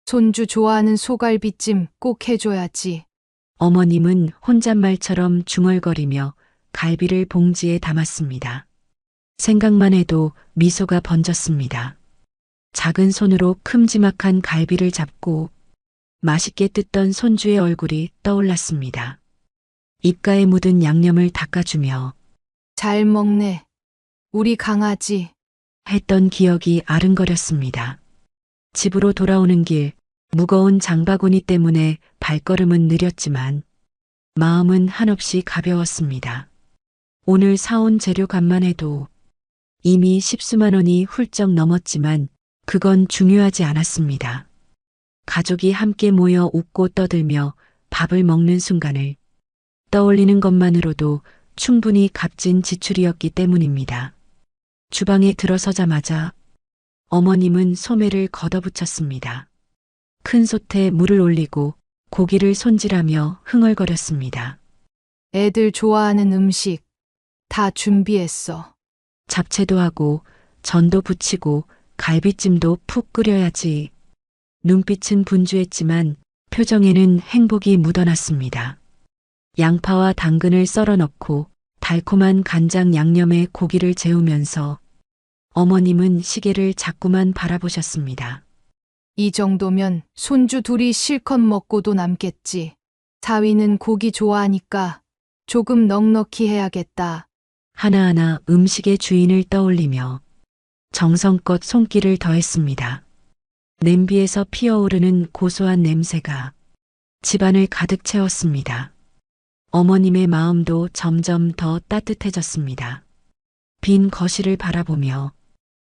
손주 좋아하는 소갈비찜 꼭 해줘야지. 어머님은 혼잣말처럼 중얼거리며 갈비를 봉지에 담았습니다. 생각만 해도 미소가 번졌습니다. 작은 손으로 큼지막한 갈비를 잡고 맛있게 뜯던 손주의 얼굴이 떠올랐습니다. 입가에 묻은 양념을 닦아주며 잘 먹네. 우리 강아지. 했던 기억이 아른거렸습니다. 집으로 돌아오는 길 무거운 장바구니 때문에 발걸음은 느렸지만 마음은 한없이 가벼웠습니다. 오늘 사온 재료값만 해도 이미 10수만 원이 훌쩍 넘었지만 그건 중요하지 않았습니다. 가족이 함께 모여 웃고 떠들며 밥을 먹는 순간을 떠올리는 것만으로도 충분히 값진 지출이었기 때문입니다. 주방에 들어서자마자 어머님은 소매를 걷어붙였습니다. 큰 솥에 물을 올리고 고기를 손질하며 흥얼거렸습니다. 애들 좋아하는 음식 다 준비했어. 잡채도 하고 전도 부치고 갈비찜도 푹 끓여야지. 눈빛은 분주했지만 표정에는 행복이 묻어났습니다. 양파와 당근을 썰어 넣고 달콤한 간장 양념에 고기를 재우면서 어머님은 시계를 자꾸만 바라보셨습니다. 이 정도면 손주 둘이 실컷 먹고도 남겠지. 사위는 고기 좋아하니까 조금 넉넉히 해야겠다. 하나하나 음식의 주인을 떠올리며 정성껏 손길을 더했습니다. 냄비에서 피어오르는 고소한 냄새가 집안을 가득 채웠습니다. 어머님의 마음도 점점 더 따뜻해졌습니다. 빈 거실을 바라보며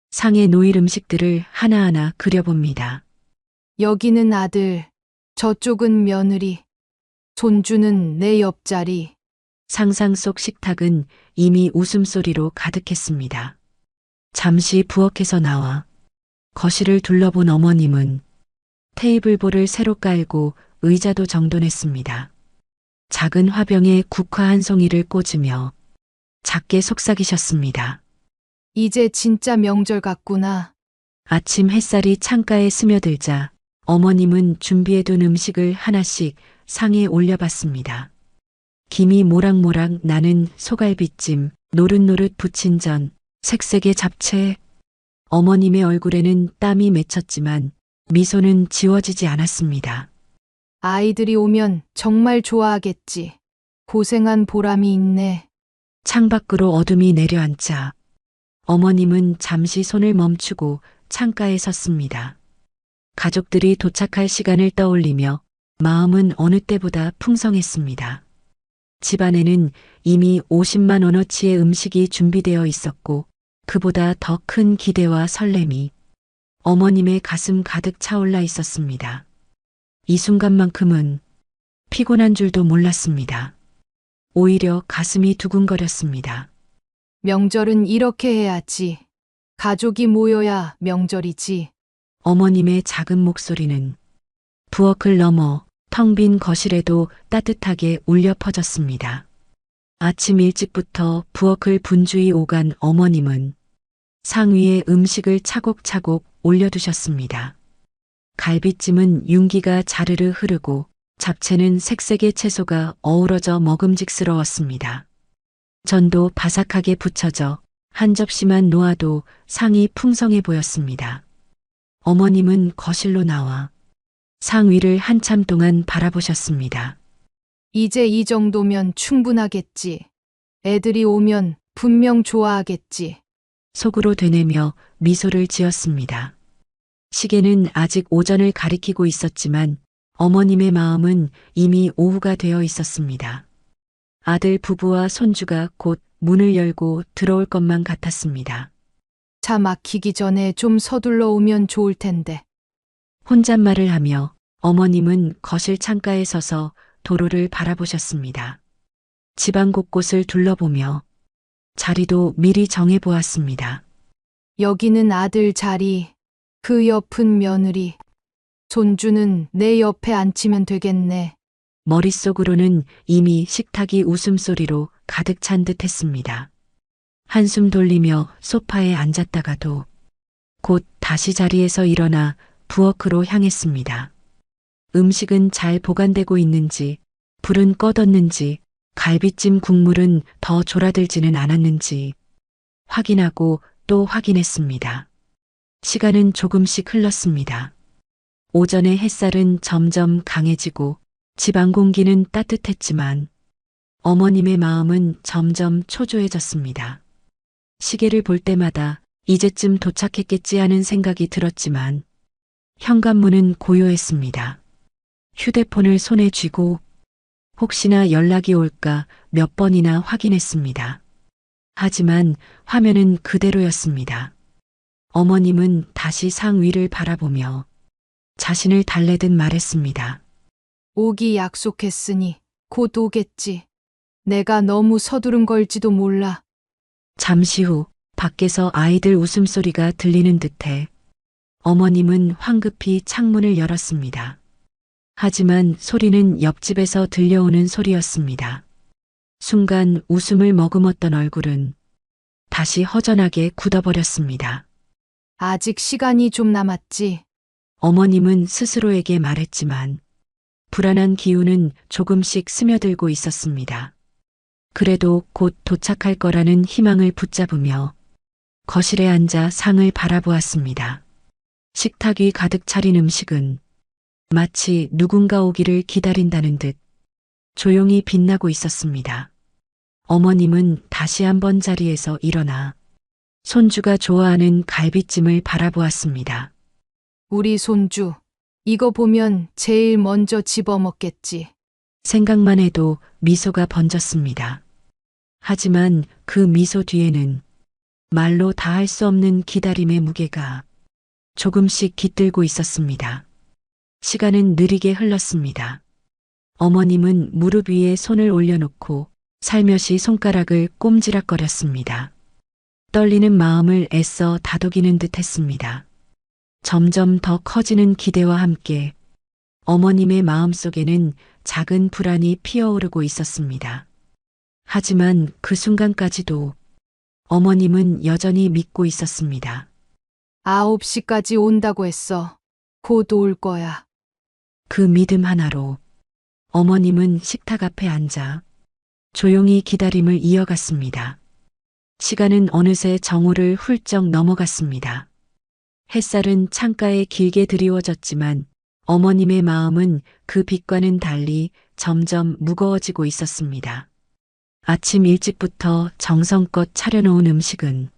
상에 놓일 음식들을 하나하나 그려봅니다. 여기는 아들, 저쪽은 며느리, 손주는 내 옆자리. 상상 속 식탁은 이미 웃음소리로 가득했습니다. 잠시 부엌에서 나와 거실을 둘러본 어머님은 테이블볼을 새로 깔고 의자도 정돈했습니다. 작은 화병에 국화 한 송이를 꽂으며 작게 속삭이셨습니다. 이제 진짜 명절 같구나. 아침 햇살이 창가에 스며들자 어머님은 준비해둔 음식을 하나씩 상에 올려봤습니다. 김이 모락모락 나는 소갈비찜, 노릇노릇 부친전, 색색의 잡채. 어머님의 얼굴에는 땀이 맺혔지만 미소는 지워지지 않았습니다. 아이들이 오면 정말 좋아하겠지. 고생한 보람이 있네. 창밖으로 어둠이 내려앉자 어머님은 잠시 손을 멈추고 창가에 섰습니다. 가족들이 도착할 시간을 떠올리며 마음은 어느 때보다 풍성했습니다. 집안에는 이미 50만 원어치의 음식이 준비되어 있었고 그보다 더 큰 기대와 설렘이 어머님의 가슴 가득 차올라 있었습니다. 이 순간만큼은 피곤한 줄도 몰랐습니다. 오히려 가슴이 두근거렸습니다. 명절은 이렇게 해야지. 가족이 모여야 명절이지. 어머님의 작은 목소리는 부엌을 넘어 텅 빈 거실에도 따뜻하게 울려 퍼졌습니다. 아침 일찍부터 부엌을 분주히 오간 어머님은 상 위에 음식을 차곡차곡 올려두셨습니다. 갈비찜은 윤기가 자르르 흐르고 잡채는 색색의 채소가 어우러져 먹음직스러웠습니다. 전도 바삭하게 부쳐져 한 접시만 놓아도 상이 풍성해 보였습니다. 어머님은 거실로 나와 상 위를 한참 동안 바라보셨습니다. 이제 이 정도면 충분하겠지. 애들이 오면 분명 좋아하겠지. 속으로 되뇌며 미소를 지었습니다. 시계는 아직 오전을 가리키고 있었지만 어머님의 마음은 이미 오후가 되어 있었습니다. 아들 부부와 손주가 곧 문을 열고 들어올 것만 같았습니다. 차 막히기 전에 좀 서둘러 오면 좋을 텐데. 혼잣말을 하며 어머님은 거실 창가에 서서 도로를 바라보셨습니다. 집안 곳곳을 둘러보며 자리도 미리 정해 보았습니다. 여기는 아들 자리, 그 옆은 며느리. 손주는 내 옆에 앉히면 되겠네. 머릿속으로는 이미 식탁이 웃음소리로 가득 찬 듯 했습니다. 한숨 돌리며 소파에 앉았다가도 곧 다시 자리에서 일어나 부엌으로 향했습니다. 음식은 잘 보관되고 있는지, 불은 꺼뒀는지, 갈비찜 국물은 더 졸아들지는 않았는지 확인하고 또 확인했습니다. 시간은 조금씩 흘렀습니다. 오전의 햇살은 점점 강해지고 집안 공기는 따뜻했지만 어머님의 마음은 점점 초조해졌습니다. 시계를 볼 때마다 이제쯤 도착했겠지 하는 생각이 들었지만 현관문은 고요했습니다. 휴대폰을 손에 쥐고 혹시나 연락이 올까 몇 번이나 확인했습니다. 하지만 화면은 그대로였습니다. 어머님은 다시 상 위를 바라보며 자신을 달래듯 말했습니다. 오기 약속했으니 곧 오겠지. 내가 너무 서두른 걸지도 몰라. 잠시 후 밖에서 아이들 웃음소리가 들리는 듯해 어머님은 황급히 창문을 열었습니다. 하지만 소리는 옆집에서 들려오는 소리였습니다. 순간 웃음을 머금었던 얼굴은 다시 허전하게 굳어버렸습니다. 아직 시간이 좀 남았지. 어머님은 스스로에게 말했지만 불안한 기운은 조금씩 스며들고 있었습니다. 그래도 곧 도착할 거라는 희망을 붙잡으며 거실에 앉아 상을 바라보았습니다. 식탁 위 가득 차린 음식은 마치 누군가 오기를 기다린다는 듯 조용히 빛나고 있었습니다. 어머님은 다시 한번 자리에서 일어나 손주가 좋아하는 갈비찜을 바라보았습니다. 우리 손주, 이거 보면 제일 먼저 집어먹겠지. 생각만 해도 미소가 번졌습니다. 하지만 그 미소 뒤에는 말로 다할 수 없는 기다림의 무게가 조금씩 깃들고 있었습니다. 시간은 느리게 흘렀습니다. 어머님은 무릎 위에 손을 올려놓고 살며시 손가락을 꼼지락거렸습니다. 떨리는 마음을 애써 다독이는 듯 했습니다. 점점 더 커지는 기대와 함께 어머님의 마음속에는 작은 불안이 피어오르고 있었습니다. 하지만 그 순간까지도 어머님은 여전히 믿고 있었습니다. 9시까지 온다고 했어. 곧 올 거야. 그 믿음 하나로 어머님은 식탁 앞에 앉아 조용히 기다림을 이어갔습니다. 시간은 어느새 정오를 훌쩍 넘어갔습니다. 햇살은 창가에 길게 드리워졌지만 어머님의 마음은 그 빛과는 달리 점점 무거워지고 있었습니다. 아침 일찍부터 정성껏 차려놓은 음식은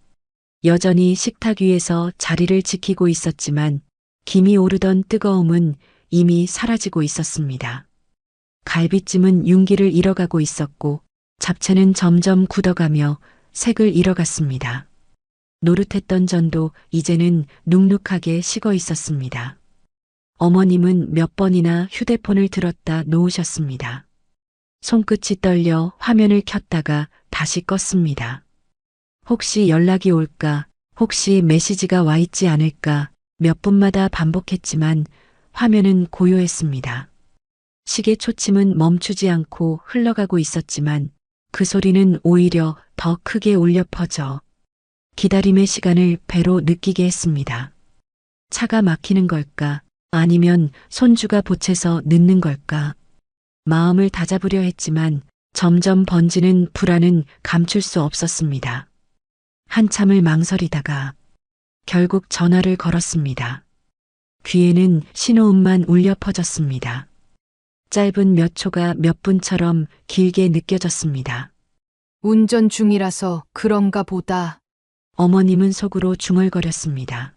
여전히 식탁 위에서 자리를 지키고 있었지만 김이 오르던 뜨거움은 이미 사라지고 있었습니다. 갈비찜은 윤기를 잃어가고 있었고 잡채는 점점 굳어가며 색을 잃어갔습니다. 노릇했던 전도 이제는 눅눅하게 식어 있었습니다. 어머님은 몇 번이나 휴대폰을 들었다 놓으셨습니다. 손끝이 떨려 화면을 켰다가 다시 껐습니다. 혹시 연락이 올까, 혹시 메시지가 와 있지 않을까 몇 분마다 반복했지만 화면은 고요했습니다. 시계 초침은 멈추지 않고 흘러가고 있었지만 그 소리는 오히려 더 크게 울려 퍼져 기다림의 시간을 배로 느끼게 했습니다. 차가 막히는 걸까? 아니면 손주가 보채서 늦는 걸까? 마음을 다잡으려 했지만 점점 번지는 불안은 감출 수 없었습니다. 한참을 망설이다가 결국 전화를 걸었습니다. 귀에는 신호음만 울려 퍼졌습니다. 짧은 몇 초가 몇 분처럼 길게 느껴졌습니다. 운전 중이라서 그런가 보다. 어머님은 속으로 중얼거렸습니다.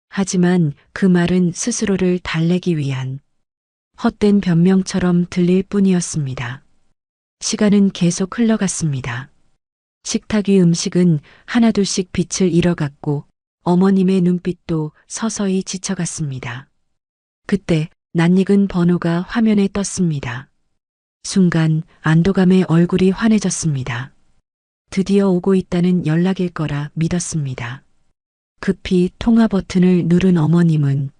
하지만 그 말은 스스로를 달래기 위한 헛된 변명처럼 들릴 뿐이었습니다. 시간은 계속 흘러갔습니다. 식탁 위 음식은 하나둘씩 빛을 잃어갔고 어머님의 눈빛도 서서히 지쳐갔습니다. 그때 낯익은 번호가 화면에 떴습니다. 순간 안도감에 얼굴이 환해졌습니다. 드디어 오고 있다는 연락일 거라 믿었습니다. 급히 통화 버튼을 누른 어머님은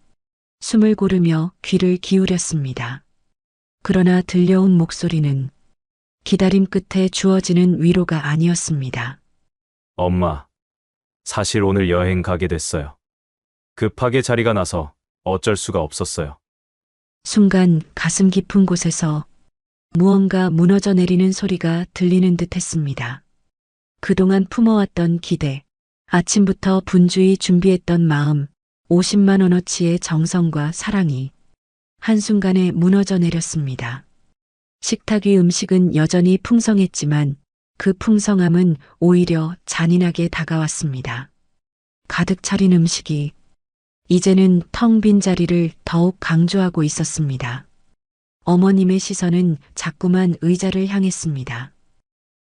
숨을 고르며 귀를 기울였습니다. 그러나 들려온 목소리는 기다림 끝에 주어지는 위로가 아니었습니다. 엄마, 사실 오늘 여행 가게 됐어요. 급하게 자리가 나서 어쩔 수가 없었어요. 순간 가슴 깊은 곳에서 무언가 무너져 내리는 소리가 들리는 듯 했습니다. 그동안 품어왔던 기대, 아침부터 분주히 준비했던 마음, 50만 원어치의 정성과 사랑이 한순간에 무너져 내렸습니다. 식탁 위 음식은 여전히 풍성했지만 그 풍성함은 오히려 잔인하게 다가왔습니다. 가득 차린 음식이 이제는 텅 빈 자리를 더욱 강조하고 있었습니다. 어머님의 시선은 자꾸만 의자를 향했습니다.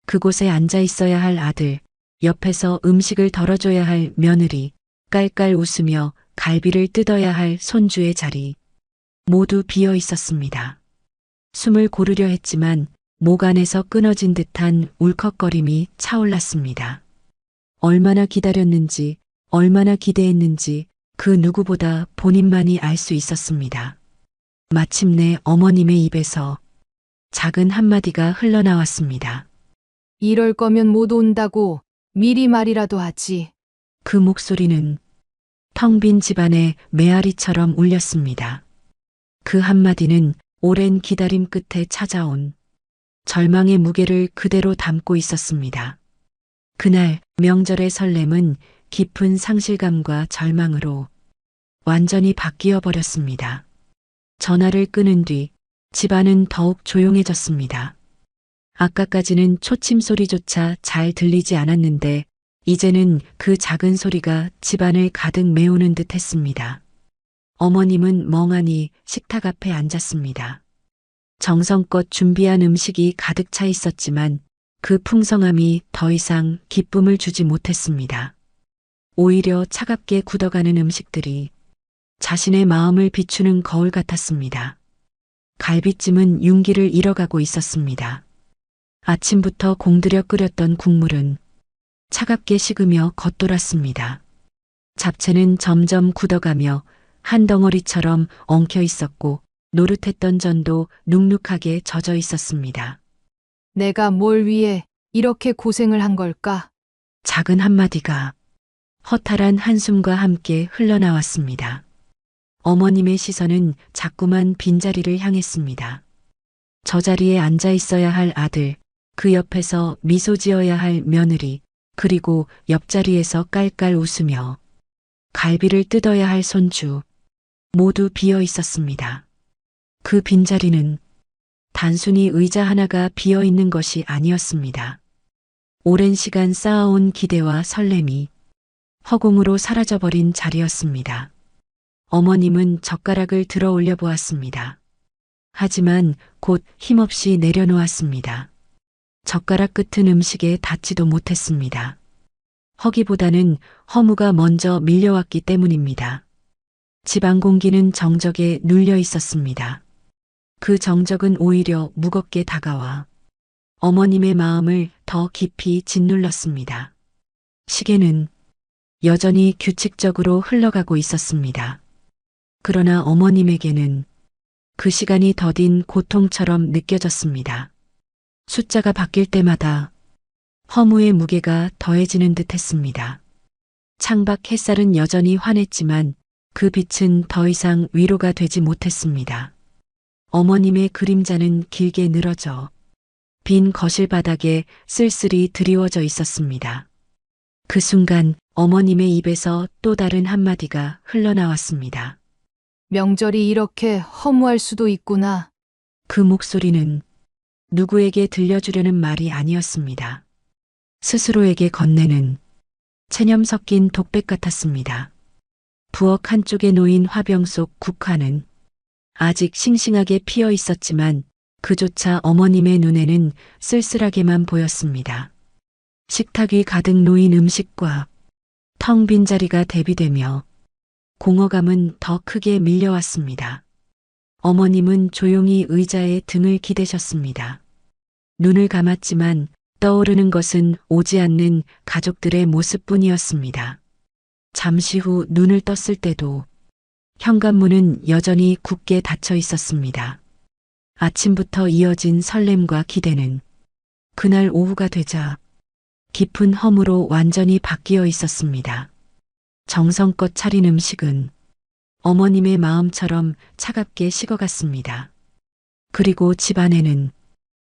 그곳에 앉아 있어야 할 아들, 옆에서 음식을 덜어줘야 할 며느리, 깔깔 웃으며 갈비를 뜯어야 할 손주의 자리, 모두 비어 있었습니다. 숨을 고르려 했지만 목 안에서 끊어진 듯한 울컥거림이 차올랐습니다. 얼마나 기다렸는지, 얼마나 기대했는지 그 누구보다 본인만이 알 수 있었습니다. 마침내 어머님의 입에서 작은 한마디가 흘러나왔습니다. 이럴 거면 못 온다고 미리 말이라도 하지. 그 목소리는 텅 빈 집안의 메아리처럼 울렸습니다. 그 한마디는 오랜 기다림 끝에 찾아온 절망의 무게를 그대로 담고 있었습니다. 그날 명절의 설렘은 깊은 상실감과 절망으로 완전히 바뀌어 버렸습니다. 전화를 끊은 뒤 집안은 더욱 조용해졌습니다. 아까까지는 초침 소리조차 잘 들리지 않았는데 이제는 그 작은 소리가 집안을 가득 메우는 듯 했습니다. 어머님은 멍하니 식탁 앞에 앉았습니다. 정성껏 준비한 음식이 가득 차 있었지만 그 풍성함이 더 이상 기쁨을 주지 못했습니다. 오히려 차갑게 굳어가는 음식들이 자신의 마음을 비추는 거울 같았습니다. 갈비찜은 윤기를 잃어가고 있었습니다. 아침부터 공들여 끓였던 국물은 차갑게 식으며 겉돌았습니다. 잡채는 점점 굳어가며 한 덩어리처럼 엉켜 있었고 노릇했던 전도 눅눅하게 젖어 있었습니다. 내가 뭘 위해 이렇게 고생을 한 걸까? 작은 한마디가 허탈한 한숨과 함께 흘러나왔습니다. 어머님의 시선은 자꾸만 빈자리를 향했습니다. 저 자리에 앉아 있어야 할 아들, 그 옆에서 미소 지어야 할 며느리, 그리고 옆자리에서 깔깔 웃으며 갈비를 뜯어야 할 손주, 모두 비어 있었습니다. 그 빈자리는 단순히 의자 하나가 비어 있는 것이 아니었습니다. 오랜 시간 쌓아온 기대와 설렘이 허공으로 사라져버린 자리였습니다. 어머님은 젓가락을 들어 올려 보았습니다. 하지만 곧 힘없이 내려놓았습니다. 젓가락 끝은 음식에 닿지도 못했습니다. 허기보다는 허무가 먼저 밀려왔기 때문입니다. 집안 공기는 정적에 눌려 있었습니다. 그 정적은 오히려 무겁게 다가와 어머님의 마음을 더 깊이 짓눌렀습니다. 시계는 여전히 규칙적으로 흘러가고 있었습니다. 그러나 어머님에게는 그 시간이 더딘 고통처럼 느껴졌습니다. 숫자가 바뀔 때마다 허무의 무게가 더해지는 듯 했습니다. 창밖 햇살은 여전히 환했지만 그 빛은 더 이상 위로가 되지 못했습니다. 어머님의 그림자는 길게 늘어져 빈 거실 바닥에 쓸쓸히 드리워져 있었습니다. 그 순간 어머님의 입에서 또 다른 한마디가 흘러나왔습니다. 명절이 이렇게 허무할 수도 있구나. 그 목소리는 누구에게 들려주려는 말이 아니었습니다. 스스로에게 건네는 체념 섞인 독백 같았습니다. 부엌 한쪽에 놓인 화병 속 국화는 아직 싱싱하게 피어 있었지만 그조차 어머님의 눈에는 쓸쓸하게만 보였습니다. 식탁 위 가득 놓인 음식과 텅 빈 자리가 대비되며 공허감은 더 크게 밀려왔습니다. 어머님은 조용히 의자에 등을 기대셨습니다. 눈을 감았지만 떠오르는 것은 오지 않는 가족들의 모습뿐이었습니다. 잠시 후 눈을 떴을 때도 현관문은 여전히 굳게 닫혀 있었습니다. 아침부터 이어진 설렘과 기대는 그날 오후가 되자 깊은 허무로 완전히 바뀌어 있었습니다. 정성껏 차린 음식은 어머님의 마음처럼 차갑게 식어갔습니다. 그리고 집안에는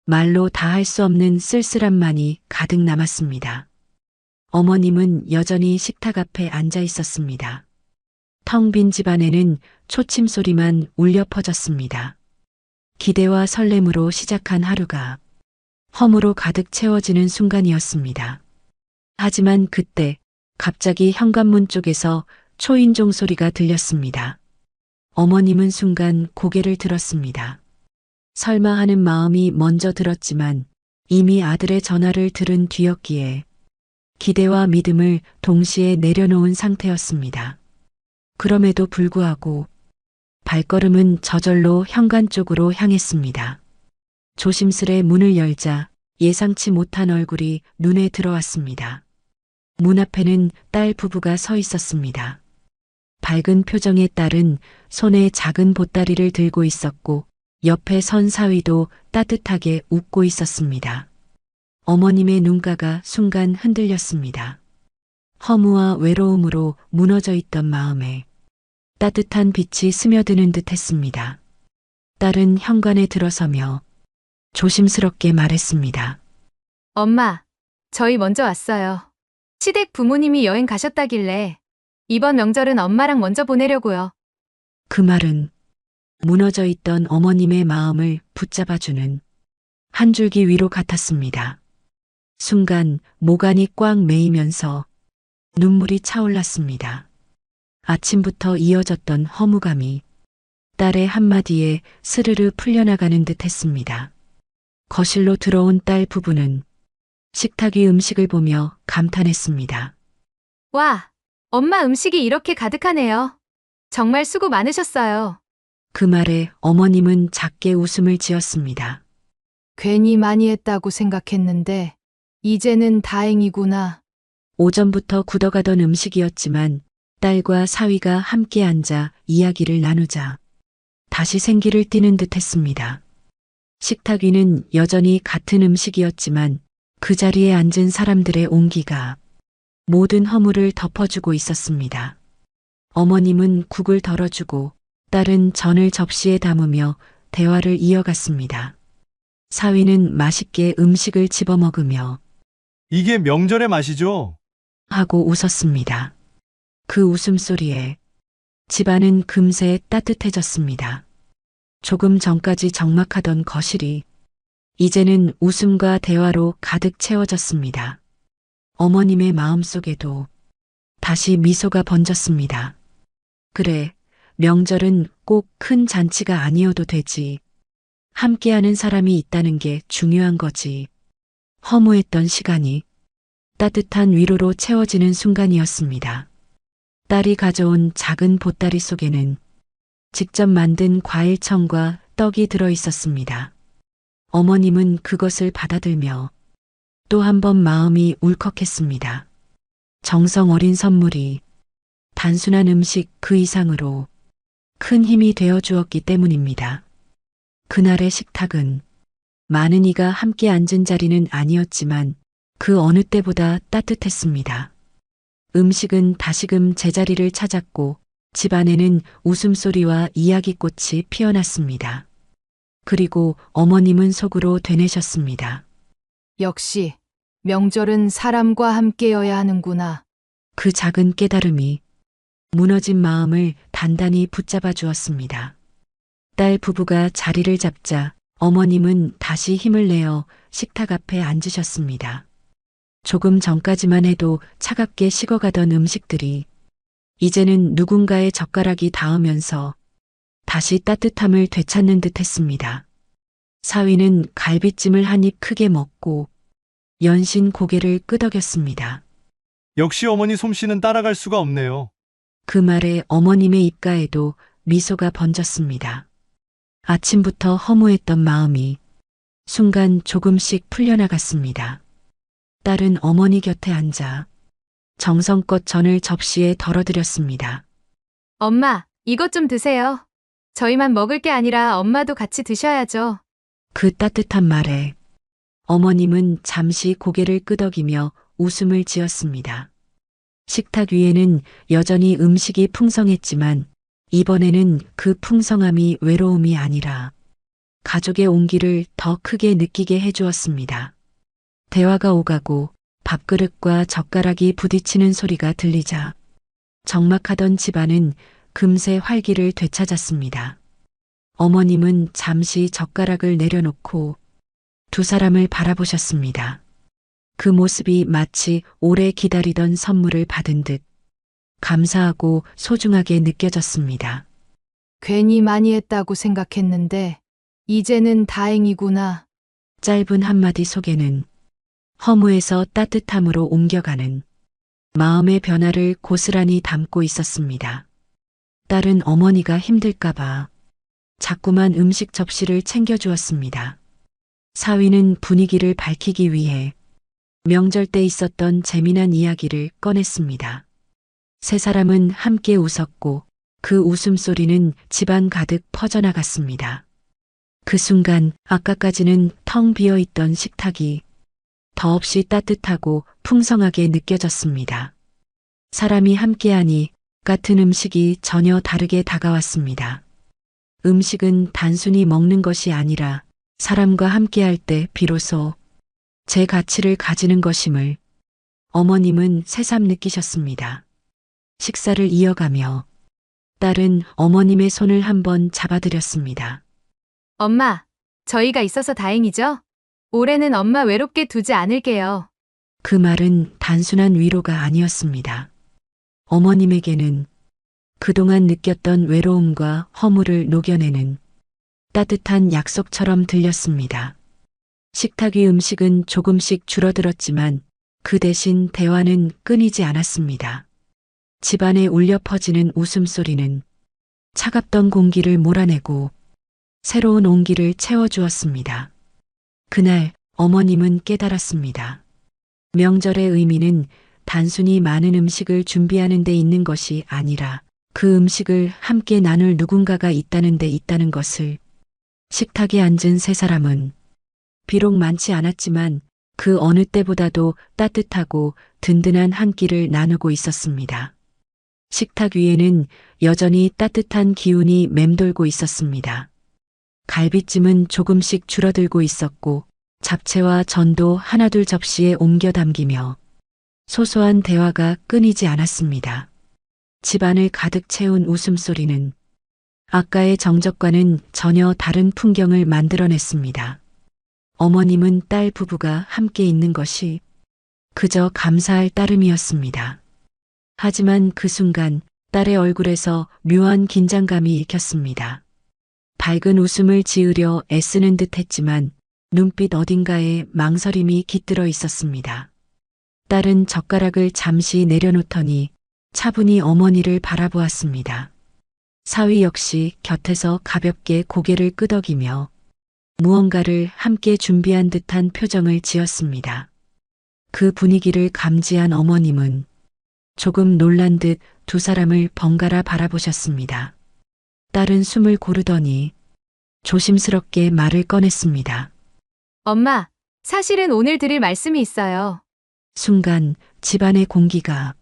말로 다 할 수 없는 쓸쓸함만이 가득 남았습니다. 어머님은 여전히 식탁 앞에 앉아 있었습니다. 텅 빈 집안에는 초침 소리만 울려 퍼졌습니다. 기대와 설렘으로 시작한 하루가 허무로 가득 채워지는 순간이었습니다. 하지만 그때 갑자기 현관문 쪽에서 초인종 소리가 들렸습니다. 어머님은 순간 고개를 들었습니다. 설마 하는 마음이 먼저 들었지만 이미 아들의 전화를 들은 뒤였기에 기대와 믿음을 동시에 내려놓은 상태였습니다. 그럼에도 불구하고 발걸음은 저절로 현관 쪽으로 향했습니다. 조심스레 문을 열자 예상치 못한 얼굴이 눈에 들어왔습니다. 문 앞에는 딸 부부가 서 있었습니다. 밝은 표정의 딸은 손에 작은 보따리를 들고 있었고 옆에 선 사위도 따뜻하게 웃고 있었습니다. 어머님의 눈가가 순간 흔들렸습니다. 허무와 외로움으로 무너져 있던 마음에 따뜻한 빛이 스며드는 듯 했습니다. 딸은 현관에 들어서며 조심스럽게 말했습니다. 엄마, 저희 먼저 왔어요. 시댁 부모님이 여행 가셨다길래 이번 명절은 엄마랑 먼저 보내려고요. 그 말은 무너져 있던 어머님의 마음을 붙잡아주는 한 줄기 위로 같았습니다. 순간 모간이 꽉 메이면서 눈물이 차올랐습니다. 아침부터 이어졌던 허무감이 딸의 한마디에 스르르 풀려나가는 듯 했습니다. 거실로 들어온 딸 부부는 식탁 위 음식을 보며 감탄했습니다. 와, 엄마 음식이 이렇게 가득하네요. 정말 수고 많으셨어요. 그 말에 어머님은 작게 웃음을 지었습니다. 괜히 많이 했다고 생각했는데 이제는 다행이구나. 오전부터 굳어가던 음식이었지만 딸과 사위가 함께 앉아 이야기를 나누자 다시 생기를 띠는 듯 했습니다. 식탁 위는 여전히 같은 음식이었지만 그 자리에 앉은 사람들의 온기가 모든 허물을 덮어주고 있었습니다. 어머님은 국을 덜어주고 딸은 전을 접시에 담으며 대화를 이어갔습니다. 사위는 맛있게 음식을 집어먹으며 이게 명절의 맛이죠? 하고 웃었습니다. 그 웃음소리에 집안은 금세 따뜻해졌습니다. 조금 전까지 적막하던 거실이 이제는 웃음과 대화로 가득 채워졌습니다. 어머님의 마음속에도 다시 미소가 번졌습니다. 그래, 명절은 꼭 큰 잔치가 아니어도 되지. 함께하는 사람이 있다는 게 중요한 거지. 허무했던 시간이 따뜻한 위로로 채워지는 순간이었습니다. 딸이 가져온 작은 보따리 속에는 직접 만든 과일청과 떡이 들어 있었습니다. 어머님은 그것을 받아들며 또 한 번 마음이 울컥했습니다. 정성 어린 선물이 단순한 음식 그 이상으로 큰 힘이 되어 주었기 때문입니다. 그날의 식탁은 많은 이가 함께 앉은 자리는 아니었지만 그 어느 때보다 따뜻했습니다. 음식은 다시금 제자리를 찾았고 집안에는 웃음소리와 이야기꽃이 피어났습니다. 그리고 어머님은 속으로 되뇌셨습니다. 역시 명절은 사람과 함께여야 하는구나. 그 작은 깨달음이 무너진 마음을 단단히 붙잡아 주었습니다. 딸 부부가 자리를 잡자 어머님은 다시 힘을 내어 식탁 앞에 앉으셨습니다. 조금 전까지만 해도 차갑게 식어가던 음식들이 이제는 누군가의 젓가락이 닿으면서 다시 따뜻함을 되찾는 듯 했습니다. 사위는 갈비찜을 한 입 크게 먹고 연신 고개를 끄덕였습니다. 역시 어머니 솜씨는 따라갈 수가 없네요. 그 말에 어머님의 입가에도 미소가 번졌습니다. 아침부터 허무했던 마음이 순간 조금씩 풀려나갔습니다. 딸은 어머니 곁에 앉아 정성껏 전을 접시에 덜어드렸습니다. 엄마, 이것 좀 드세요. 저희만 먹을 게 아니라 엄마도 같이 드셔야죠. 그 따뜻한 말에 어머님은 잠시 고개를 끄덕이며 웃음을 지었습니다. 식탁 위에는 여전히 음식이 풍성했지만 이번에는 그 풍성함이 외로움이 아니라 가족의 온기를 더 크게 느끼게 해주었습니다. 대화가 오가고 밥그릇과 젓가락이 부딪히는 소리가 들리자 적막하던 집안은 금세 활기를 되찾았습니다. 어머님은 잠시 젓가락을 내려놓고 두 사람을 바라보셨습니다. 그 모습이 마치 오래 기다리던 선물을 받은 듯 감사하고 소중하게 느껴졌습니다. 괜히 많이 했다고 생각했는데, 이제는 다행이구나. 짧은 한마디 속에는 허무에서 따뜻함으로 옮겨가는 마음의 변화를 고스란히 담고 있었습니다. 딸은 어머니가 힘들까봐 자꾸만 음식 접시를 챙겨주었습니다. 사위는 분위기를 밝히기 위해 명절 때 있었던 재미난 이야기를 꺼냈습니다. 세 사람은 함께 웃었고 그 웃음소리는 집안 가득 퍼져나갔습니다. 그 순간 아까까지는 텅 비어있던 식탁이 더없이 따뜻하고 풍성하게 느껴졌습니다. 사람이 함께하니 같은 음식이 전혀 다르게 다가왔습니다. 음식은 단순히 먹는 것이 아니라 사람과 함께할 때 비로소 제 가치를 가지는 것임을 어머님은 새삼 느끼셨습니다. 식사를 이어가며 딸은 어머님의 손을 한번 잡아드렸습니다. 엄마, 저희가 있어서 다행이죠? 올해는 엄마 외롭게 두지 않을게요. 그 말은 단순한 위로가 아니었습니다. 어머님에게는 그동안 느꼈던 외로움과 허물을 녹여내는 따뜻한 약속처럼 들렸습니다. 식탁 위 음식은 조금씩 줄어들었지만 그 대신 대화는 끊이지 않았습니다. 집안에 울려 퍼지는 웃음소리는 차갑던 공기를 몰아내고 새로운 온기를 채워주었습니다. 그날 어머님은 깨달았습니다. 명절의 의미는 단순히 많은 음식을 준비하는 데 있는 것이 아니라 그 음식을 함께 나눌 누군가가 있다는 데 있다는 것을. 식탁에 앉은 세 사람은 비록 많지 않았지만 그 어느 때보다도 따뜻하고 든든한 한 끼를 나누고 있었습니다. 식탁 위에는 여전히 따뜻한 기운이 맴돌고 있었습니다. 갈비찜은 조금씩 줄어들고 있었고 잡채와 전도 하나둘 접시에 옮겨 담기며 소소한 대화가 끊이지 않았습니다. 집안을 가득 채운 웃음소리는 아까의 정적과는 전혀 다른 풍경을 만들어냈습니다. 어머님은 딸 부부가 함께 있는 것이 그저 감사할 따름이었습니다. 하지만 그 순간 딸의 얼굴에서 묘한 긴장감이 읽혔습니다. 밝은 웃음을 지으려 애쓰는 듯 했지만 눈빛 어딘가에 망설임이 깃들어 있었습니다. 딸은 젓가락을 잠시 내려놓더니 차분히 어머니를 바라보았습니다. 사위 역시 곁에서 가볍게 고개를 끄덕이며 무언가를 함께 준비한 듯한 표정을 지었습니다. 그 분위기를 감지한 어머님은 조금 놀란 듯 두 사람을 번갈아 바라보셨습니다. 딸은 숨을 고르더니 조심스럽게 말을 꺼냈습니다. 엄마, 사실은 오늘 드릴 말씀이 있어요. 순간 집안의 공기가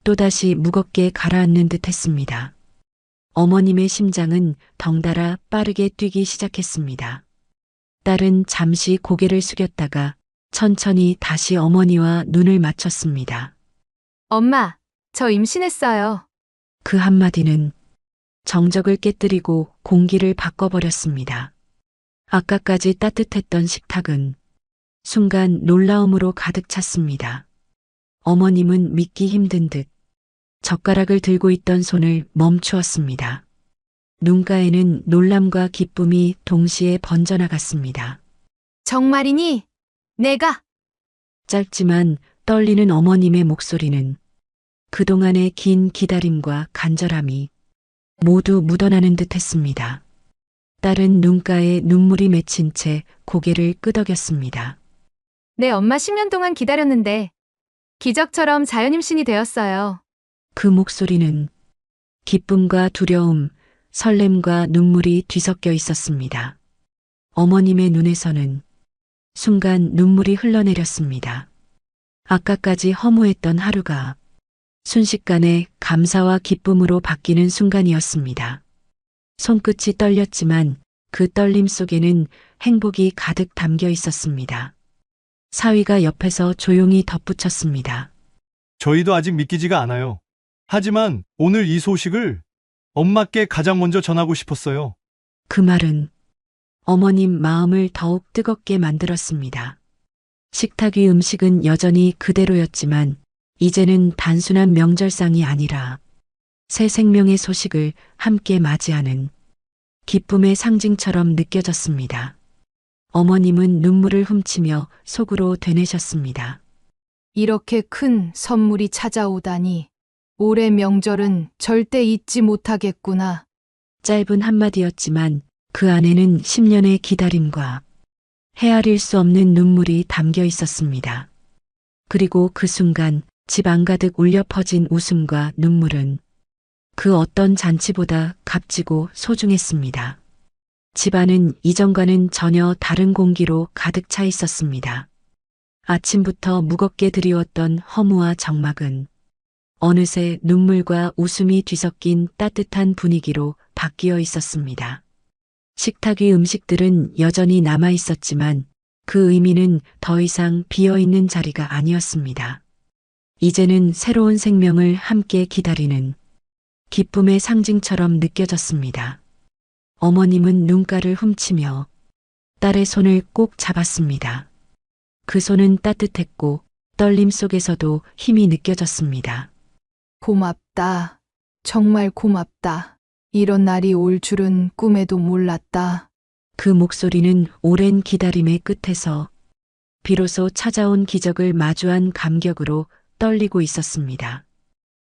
또다시 무겁게 가라앉는 듯 했습니다. 어머님의 심장은 덩달아 빠르게 뛰기 시작했습니다. 딸은 잠시 고개를 숙였다가 천천히 다시 어머니와 눈을 맞췄습니다. 엄마, 저 임신했어요. 그 한마디는 정적을 깨뜨리고 공기를 바꿔버렸습니다. 아까까지 따뜻했던 식탁은 순간 놀라움으로 가득 찼습니다. 어머님은 믿기 힘든 듯 젓가락을 들고 있던 손을 멈추었습니다. 눈가에는 놀람과 기쁨이 동시에 번져나갔습니다. 정말이니? 내가 짧지만 떨리는 어머님의 목소리는 그동안의 긴 기다림과 간절함이 모두 묻어나는 듯 했습니다. 딸은 눈가에 눈물이 맺힌 채 고개를 끄덕였습니다. 네, 엄마 10년 동안 기다렸는데 기적처럼 자연임신이 되었어요. 그 목소리는 기쁨과 두려움, 설렘과 눈물이 뒤섞여 있었습니다. 어머님의 눈에서는 순간 눈물이 흘러내렸습니다. 아까까지 허무했던 하루가 순식간에 감사와 기쁨으로 바뀌는 순간이었습니다. 손끝이 떨렸지만 그 떨림 속에는 행복이 가득 담겨 있었습니다. 사위가 옆에서 조용히 덧붙였습니다. 저희도 아직 믿기지가 않아요. 하지만 오늘 이 소식을 엄마께 가장 먼저 전하고 싶었어요. 그 말은 어머님 마음을 더욱 뜨겁게 만들었습니다. 식탁 위 음식은 여전히 그대로였지만 이제는 단순한 명절상이 아니라 새 생명의 소식을 함께 맞이하는 기쁨의 상징처럼 느껴졌습니다. 어머님은 눈물을 훔치며 속으로 되뇌셨습니다. 이렇게 큰 선물이 찾아오다니 올해 명절은 절대 잊지 못하겠구나. 짧은 한마디였지만 그 안에는 10년의 기다림과 헤아릴 수 없는 눈물이 담겨 있었습니다. 그리고 그 순간 집 안가득 울려 퍼진 웃음과 눈물은 그 어떤 잔치보다 값지고 소중했습니다. 집안은 이전과는 전혀 다른 공기로 가득 차 있었습니다. 아침부터 무겁게 드리웠던 허무와 적막은 어느새 눈물과 웃음이 뒤섞인 따뜻한 분위기로 바뀌어 있었습니다. 식탁 위 음식들은 여전히 남아 있었지만 그 의미는 더 이상 비어 있는 자리가 아니었습니다. 이제는 새로운 생명을 함께 기다리는 기쁨의 상징처럼 느껴졌습니다. 어머님은 눈가를 훔치며 딸의 손을 꼭 잡았습니다. 그 손은 따뜻했고 떨림 속에서도 힘이 느껴졌습니다. 고맙다. 정말 고맙다. 이런 날이 올 줄은 꿈에도 몰랐다. 그 목소리는 오랜 기다림의 끝에서 비로소 찾아온 기적을 마주한 감격으로 떨리고 있었습니다.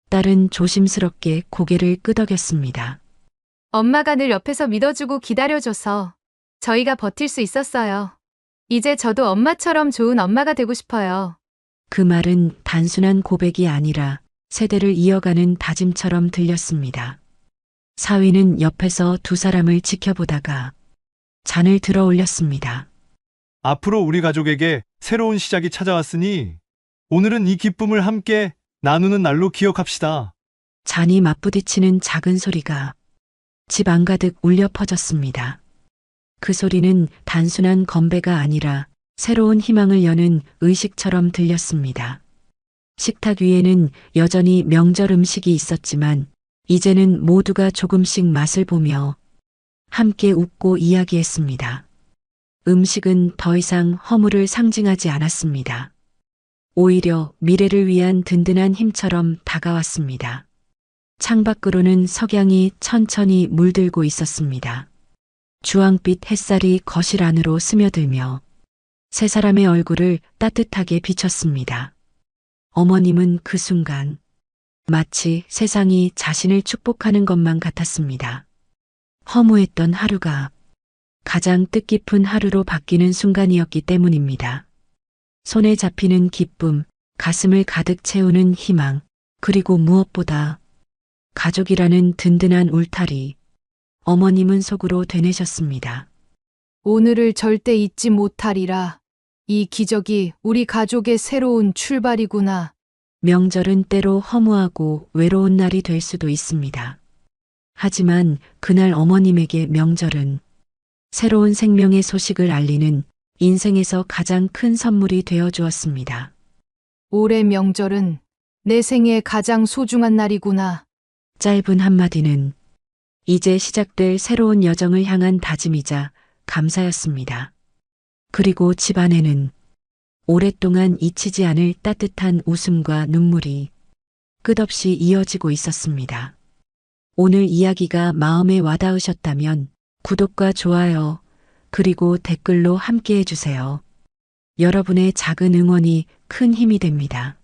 딸은 조심스럽게 고개를 끄덕였습니다. 엄마가 늘 옆에서 믿어주고 기다려줘서 저희가 버틸 수 있었어요. 이제 저도 엄마처럼 좋은 엄마가 되고 싶어요. 그 말은 단순한 고백이 아니라 세대를 이어가는 다짐처럼 들렸습니다. 사위는 옆에서 두 사람을 지켜보다가 잔을 들어 올렸습니다. 앞으로 우리 가족에게 새로운 시작이 찾아왔으니 오늘은 이 기쁨을 함께 나누는 날로 기억합시다. 잔이 맞부딪히는 작은 소리가 집 안가득 울려 퍼졌습니다. 그 소리는 단순한 건배가 아니라 새로운 희망을 여는 의식처럼 들렸습니다. 식탁 위에는 여전히 명절 음식이 있었지만 이제는 모두가 조금씩 맛을 보며 함께 웃고 이야기했습니다. 음식은 더 이상 허물을 상징하지 않았습니다. 오히려 미래를 위한 든든한 힘처럼 다가왔습니다. 창밖으로는 석양이 천천히 물들고 있었습니다. 주황빛 햇살이 거실 안으로 스며들며 세 사람의 얼굴을 따뜻하게 비췄습니다. 어머님은 그 순간 마치 세상이 자신을 축복하는 것만 같았습니다. 허무했던 하루가 가장 뜻깊은 하루로 바뀌는 순간이었기 때문입니다. 손에 잡히는 기쁨, 가슴을 가득 채우는 희망, 그리고 무엇보다 가족이라는 든든한 울타리. 어머님은 속으로 되뇌셨습니다. 오늘을 절대 잊지 못하리라. 이 기적이 우리 가족의 새로운 출발이구나. 명절은 때로 허무하고 외로운 날이 될 수도 있습니다. 하지만 그날 어머님에게 명절은 새로운 생명의 소식을 알리는 인생에서 가장 큰 선물이 되어 주었습니다. 올해 명절은 내 생애 가장 소중한 날이구나. 짧은 한마디는 이제 시작될 새로운 여정을 향한 다짐이자 감사였습니다. 그리고 집안에는 오랫동안 잊히지 않을 따뜻한 웃음과 눈물이 끝없이 이어지고 있었습니다. 오늘 이야기가 마음에 와닿으셨다면 구독과 좋아요, 그리고 댓글로 함께 해주세요. 여러분의 작은 응원이 큰 큰 힘이 됩니다.